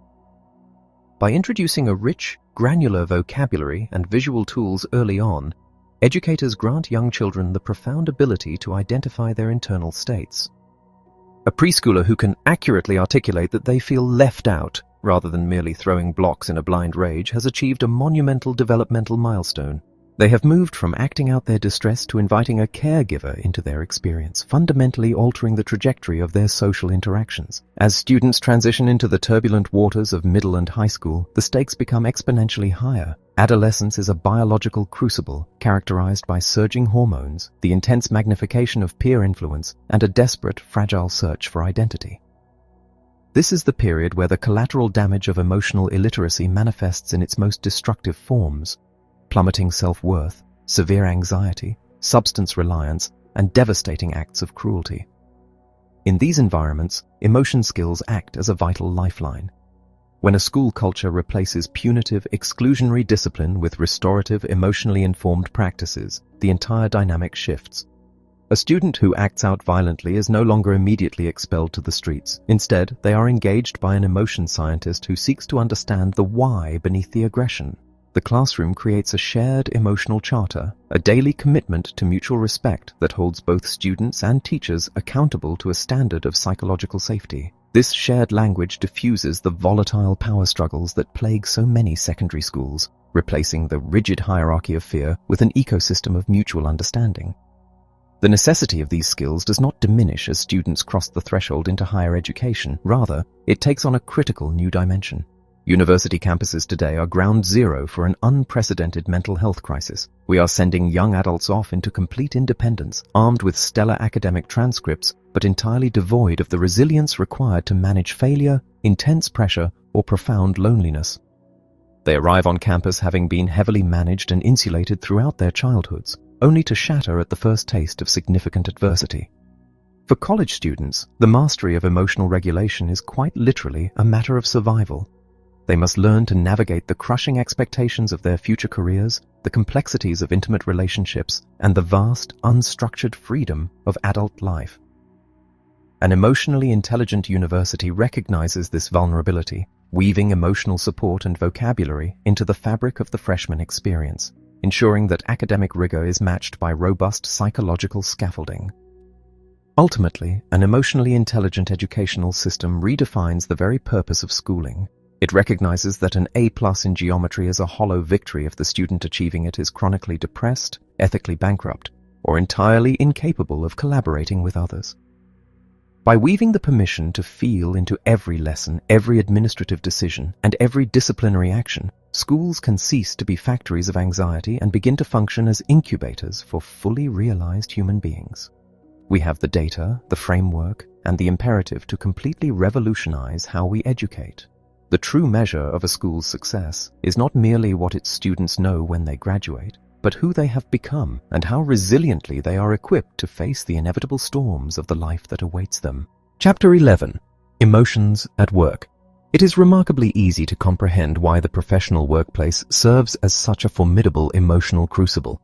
By introducing a rich, granular vocabulary and visual tools early on, educators grant young children the profound ability to identify their internal states. A preschooler who can accurately articulate that they feel left out, rather than merely throwing blocks in a blind rage, has achieved a monumental developmental milestone. They have moved from acting out their distress to inviting a caregiver into their experience, fundamentally altering the trajectory of their social interactions. As students transition into the turbulent waters of middle and high school, the stakes become exponentially higher. Adolescence is a biological crucible characterized by surging hormones, the intense magnification of peer influence, and a desperate, fragile search for identity. This is the period where the collateral damage of emotional illiteracy manifests in its most destructive forms: plummeting self-worth, severe anxiety, substance reliance, and devastating acts of cruelty. In these environments, emotion skills act as a vital lifeline. When a school culture replaces punitive, exclusionary discipline with restorative, emotionally informed practices, the entire dynamic shifts. A student who acts out violently is no longer immediately expelled to the streets. Instead, they are engaged by an emotion scientist who seeks to understand the why beneath the aggression. The classroom creates a shared emotional charter, a daily commitment to mutual respect that holds both students and teachers accountable to a standard of psychological safety. This shared language diffuses the volatile power struggles that plague so many secondary schools, replacing the rigid hierarchy of fear with an ecosystem of mutual understanding. The necessity of these skills does not diminish as students cross the threshold into higher education. Rather, it takes on a critical new dimension. University campuses today are ground zero for an unprecedented mental health crisis. We are sending young adults off into complete independence, armed with stellar academic transcripts, but entirely devoid of the resilience required to manage failure, intense pressure, or profound loneliness. They arrive on campus having been heavily managed and insulated throughout their childhoods, only to shatter at the first taste of significant adversity. For college students, the mastery of emotional regulation is quite literally a matter of survival. They must learn to navigate the crushing expectations of their future careers, the complexities of intimate relationships, and the vast, unstructured freedom of adult life. An emotionally intelligent university recognizes this vulnerability, weaving emotional support and vocabulary into the fabric of the freshman experience, ensuring that academic rigor is matched by robust psychological scaffolding. Ultimately, an emotionally intelligent educational system redefines the very purpose of schooling. It recognizes that an A+ in geometry is a hollow victory if the student achieving it is chronically depressed, ethically bankrupt, or entirely incapable of collaborating with others. By weaving the permission to feel into every lesson, every administrative decision, and every disciplinary action, schools can cease to be factories of anxiety and begin to function as incubators for fully realized human beings. We have the data, the framework, and the imperative to completely revolutionize how we educate. The true measure of a school's success is not merely what its students know when they graduate, but who they have become and how resiliently they are equipped to face the inevitable storms of the life that awaits them. Chapter 11. Emotions at Work. It is remarkably easy to comprehend why the professional workplace serves as such a formidable emotional crucible.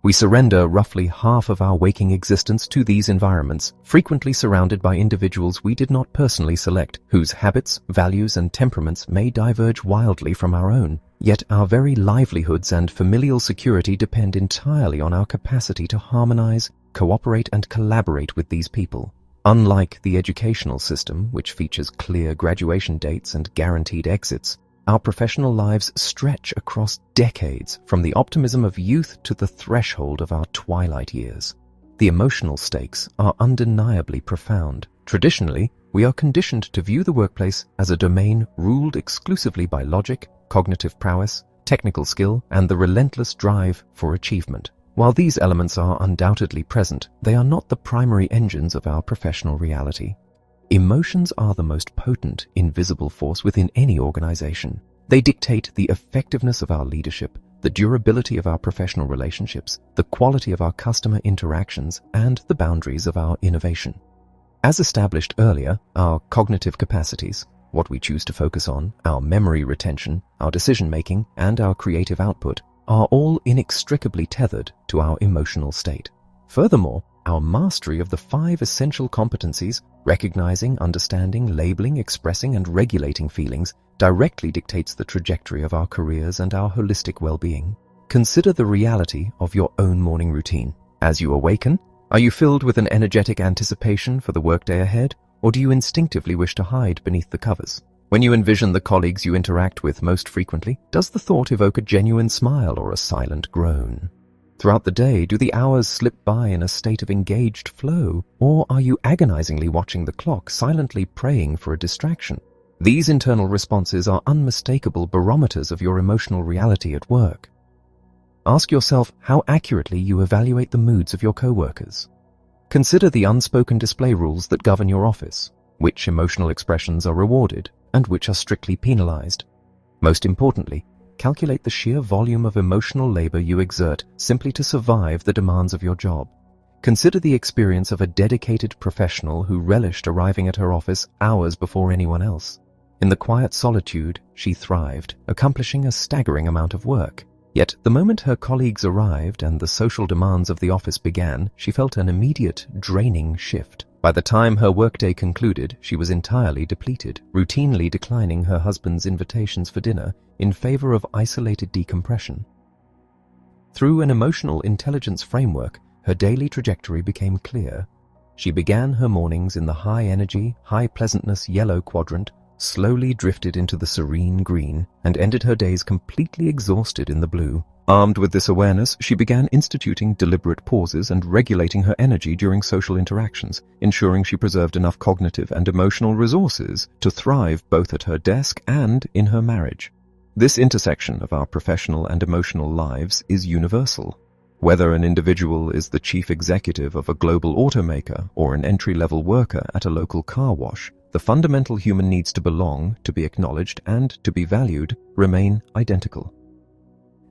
We surrender roughly half of our waking existence to these environments, frequently surrounded by individuals we did not personally select, whose habits, values, and temperaments may diverge wildly from our own. Yet our very livelihoods and familial security depend entirely on our capacity to harmonize, cooperate, and collaborate with these people. Unlike the educational system, which features clear graduation dates and guaranteed exits, our professional lives stretch across decades, from the optimism of youth to the threshold of our twilight years. The emotional stakes are undeniably profound. Traditionally, we are conditioned to view the workplace as a domain ruled exclusively by logic, cognitive prowess, technical skill, and the relentless drive for achievement. While these elements are undoubtedly present, they are not the primary engines of our professional reality. Emotions are the most potent, invisible force within any organization. They dictate the effectiveness of our leadership, the durability of our professional relationships, the quality of our customer interactions, and the boundaries of our innovation. As established earlier, our cognitive capacities, what we choose to focus on, our memory retention, our decision-making, and our creative output, are all inextricably tethered to our emotional state. Furthermore, our mastery of the 5 essential competencies, recognizing, understanding, labeling, expressing, and regulating feelings, directly dictates the trajectory of our careers and our holistic well-being. Consider the reality of your own morning routine. As you awaken, are you filled with an energetic anticipation for the workday ahead, or do you instinctively wish to hide beneath the covers? When you envision the colleagues you interact with most frequently, does the thought evoke a genuine smile or a silent groan? Throughout the day, do the hours slip by in a state of engaged flow, or are you agonizingly watching the clock, silently praying for a distraction? These internal responses are unmistakable barometers of your emotional reality at work. Ask yourself how accurately you evaluate the moods of your co-workers. Consider the unspoken display rules that govern your office, which emotional expressions are rewarded and which are strictly penalized. Most importantly, calculate the sheer volume of emotional labor you exert simply to survive the demands of your job. Consider the experience of a dedicated professional who relished arriving at her office hours before anyone else. In the quiet solitude, she thrived, accomplishing a staggering amount of work. Yet, the moment her colleagues arrived and the social demands of the office began, she felt an immediate, draining shift. By the time her workday concluded, she was entirely depleted, routinely declining her husband's invitations for dinner in favor of isolated decompression. Through an emotional intelligence framework, her daily trajectory became clear. She began her mornings in the high-energy, high-pleasantness yellow quadrant, slowly drifted into the serene green, and ended her days completely exhausted in the blue. Armed with this awareness, she began instituting deliberate pauses and regulating her energy during social interactions, ensuring she preserved enough cognitive and emotional resources to thrive both at her desk and in her marriage. This intersection of our professional and emotional lives is universal. Whether an individual is the chief executive of a global automaker or an entry-level worker at a local car wash, the fundamental human needs to belong, to be acknowledged, and to be valued remain identical.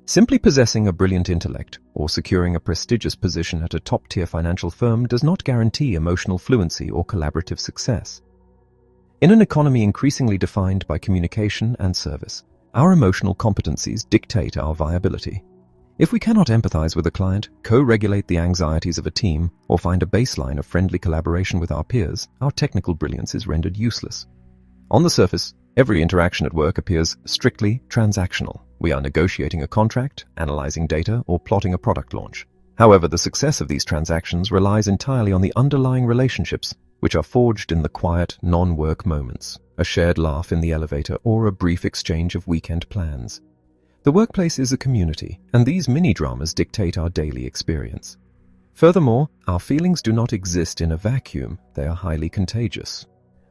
Simply possessing a brilliant intellect or securing a prestigious position at a top-tier financial firm does not guarantee emotional fluency or collaborative success. In an economy increasingly defined by communication and service, our emotional competencies dictate our viability. If we cannot empathize with a client, co-regulate the anxieties of a team, or find a baseline of friendly collaboration with our peers, our technical brilliance is rendered useless. On the surface, every interaction at work appears strictly transactional. We are negotiating a contract, analyzing data, or plotting a product launch. However, the success of these transactions relies entirely on the underlying relationships, which are forged in the quiet, non-work moments, a shared laugh in the elevator, or a brief exchange of weekend plans. The workplace is a community, and these mini-dramas dictate our daily experience. Furthermore, our feelings do not exist in a vacuum, they are highly contagious.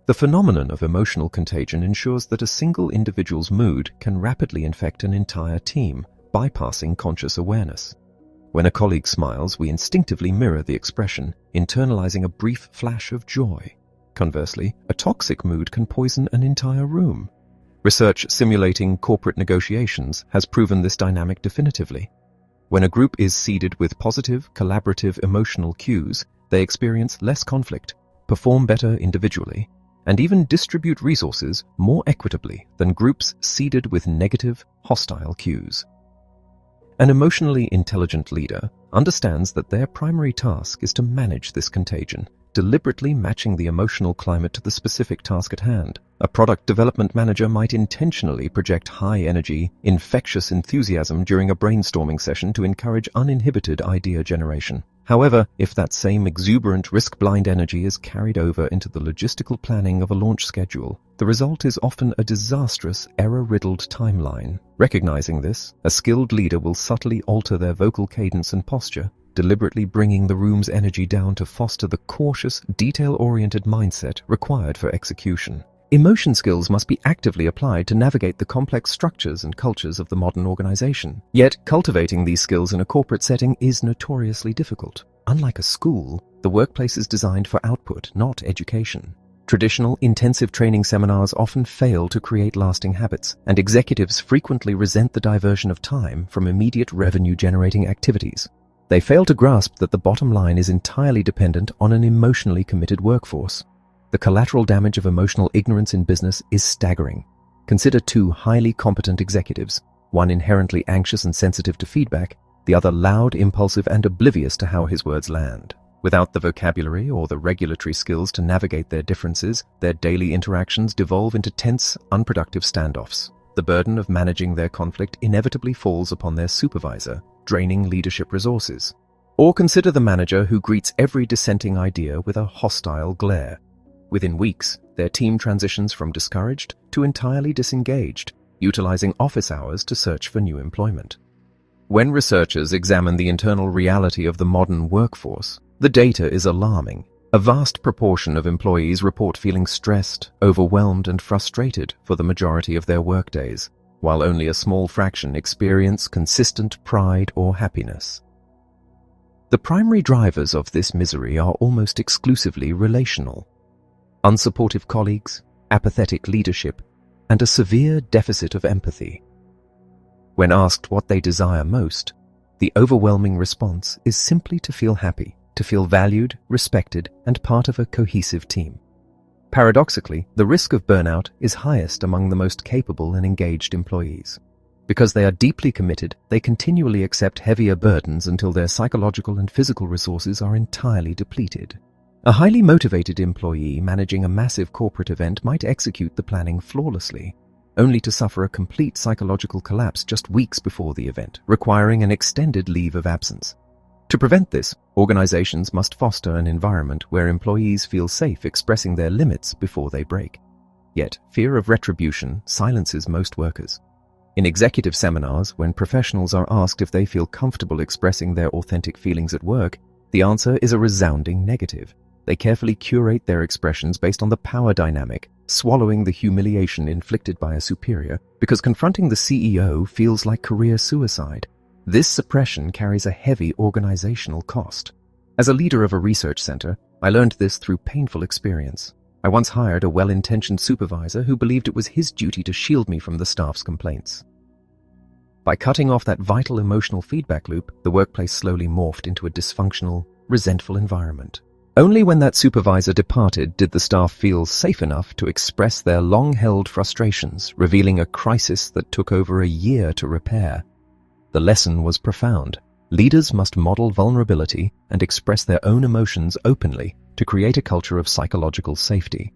The phenomenon of emotional contagion ensures that a single individual's mood can rapidly infect an entire team, bypassing conscious awareness. When a colleague smiles, we instinctively mirror the expression, internalizing a brief flash of joy. Conversely, a toxic mood can poison an entire room. Research simulating corporate negotiations has proven this dynamic definitively. When a group is seeded with positive, collaborative emotional cues, they experience less conflict, perform better individually, and even distribute resources more equitably than groups seeded with negative, hostile cues. An emotionally intelligent leader understands that their primary task is to manage this contagion, deliberately matching the emotional climate to the specific task at hand. A product development manager might intentionally project high-energy, infectious enthusiasm during a brainstorming session to encourage uninhibited idea generation. However, if that same exuberant, risk-blind energy is carried over into the logistical planning of a launch schedule, the result is often a disastrous, error-riddled timeline. Recognizing this, a skilled leader will subtly alter their vocal cadence and posture, deliberately bringing the room's energy down to foster the cautious, detail-oriented mindset required for execution. Emotion skills must be actively applied to navigate the complex structures and cultures of the modern organization. Yet, cultivating these skills in a corporate setting is notoriously difficult. Unlike a school, the workplace is designed for output, not education. Traditional, intensive training seminars often fail to create lasting habits, and executives frequently resent the diversion of time from immediate revenue-generating activities. They fail to grasp that the bottom line is entirely dependent on an emotionally committed workforce. The collateral damage of emotional ignorance in business is staggering. Consider two highly competent executives, one inherently anxious and sensitive to feedback, the other loud, impulsive, and oblivious to how his words land. Without the vocabulary or the regulatory skills to navigate their differences, their daily interactions devolve into tense, unproductive standoffs. The burden of managing their conflict inevitably falls upon their supervisor, draining leadership resources. Or consider the manager who greets every dissenting idea with a hostile glare. Within weeks, their team transitions from discouraged to entirely disengaged, utilizing office hours to search for new employment. When researchers examine the internal reality of the modern workforce, the data is alarming. A vast proportion of employees report feeling stressed, overwhelmed, and frustrated for the majority of their workdays, while only a small fraction experience consistent pride or happiness. The primary drivers of this misery are almost exclusively relational. Unsupportive colleagues, apathetic leadership, and a severe deficit of empathy. When asked what they desire most, the overwhelming response is simply to feel happy, to feel valued, respected, and part of a cohesive team. Paradoxically, the risk of burnout is highest among the most capable and engaged employees. Because they are deeply committed, they continually accept heavier burdens until their psychological and physical resources are entirely depleted. A highly motivated employee managing a massive corporate event might execute the planning flawlessly, only to suffer a complete psychological collapse just weeks before the event, requiring an extended leave of absence. To prevent this, organizations must foster an environment where employees feel safe expressing their limits before they break. Yet, fear of retribution silences most workers. In executive seminars, when professionals are asked if they feel comfortable expressing their authentic feelings at work, the answer is a resounding negative. They carefully curate their expressions based on the power dynamic, swallowing the humiliation inflicted by a superior, because confronting the CEO feels like career suicide. This suppression carries a heavy organizational cost. As a leader of a research center, I learned this through painful experience. I once hired a well-intentioned supervisor who believed it was his duty to shield me from the staff's complaints. By cutting off that vital emotional feedback loop, the workplace slowly morphed into a dysfunctional, resentful environment. Only when that supervisor departed did the staff feel safe enough to express their long-held frustrations, revealing a crisis that took over a year to repair. The lesson was profound. Leaders must model vulnerability and express their own emotions openly to create a culture of psychological safety.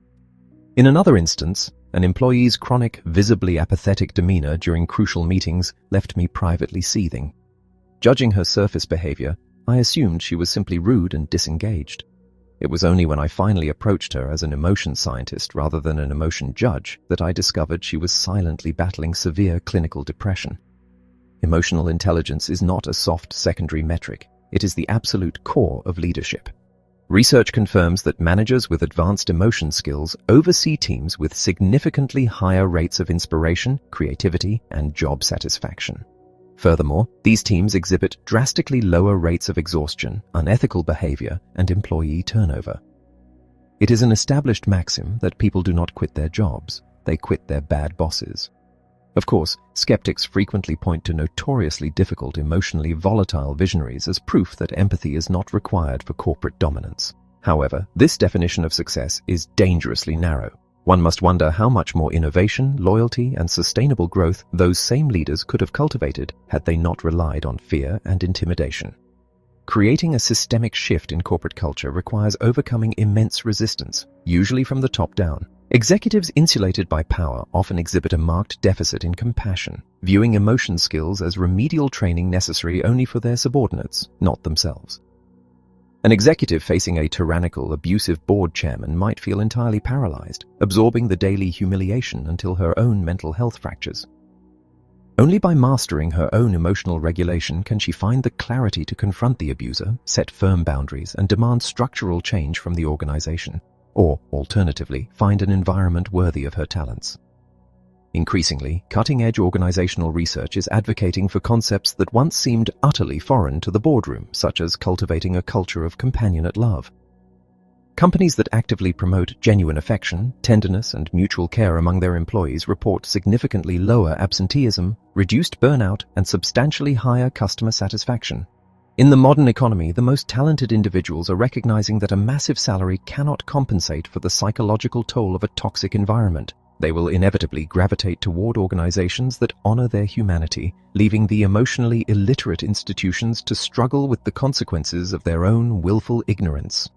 In another instance, an employee's chronic, visibly apathetic demeanor during crucial meetings left me privately seething. Judging her surface behavior, I assumed she was simply rude and disengaged. It was only when I finally approached her as an emotion scientist rather than an emotion judge that I discovered she was silently battling severe clinical depression. Emotional intelligence is not a soft secondary metric. It is the absolute core of leadership. Research confirms that managers with advanced emotion skills oversee teams with significantly higher rates of inspiration, creativity, and job satisfaction. Furthermore, these teams exhibit drastically lower rates of exhaustion, unethical behavior, and employee turnover. It is an established maxim that people do not quit their jobs, they quit their bad bosses. Of course, skeptics frequently point to notoriously difficult, emotionally volatile visionaries as proof that empathy is not required for corporate dominance. However, this definition of success is dangerously narrow. One must wonder how much more innovation, loyalty, and sustainable growth those same leaders could have cultivated had they not relied on fear and intimidation. Creating a systemic shift in corporate culture requires overcoming immense resistance, usually from the top down. Executives insulated by power often exhibit a marked deficit in compassion, viewing emotion skills as remedial training necessary only for their subordinates, not themselves. An executive facing a tyrannical, abusive board chairman might feel entirely paralyzed, absorbing the daily humiliation until her own mental health fractures. Only by mastering her own emotional regulation can she find the clarity to confront the abuser, set firm boundaries, and demand structural change from the organization, or, alternatively, find an environment worthy of her talents. Increasingly, cutting-edge organizational research is advocating for concepts that once seemed utterly foreign to the boardroom, such as cultivating a culture of companionate love. Companies that actively promote genuine affection, tenderness, and mutual care among their employees report significantly lower absenteeism, reduced burnout, and substantially higher customer satisfaction. In the modern economy, the most talented individuals are recognizing that a massive salary cannot compensate for the psychological toll of a toxic environment. They will inevitably gravitate toward organizations that honor their humanity, leaving the emotionally illiterate institutions to struggle with the consequences of their own willful ignorance.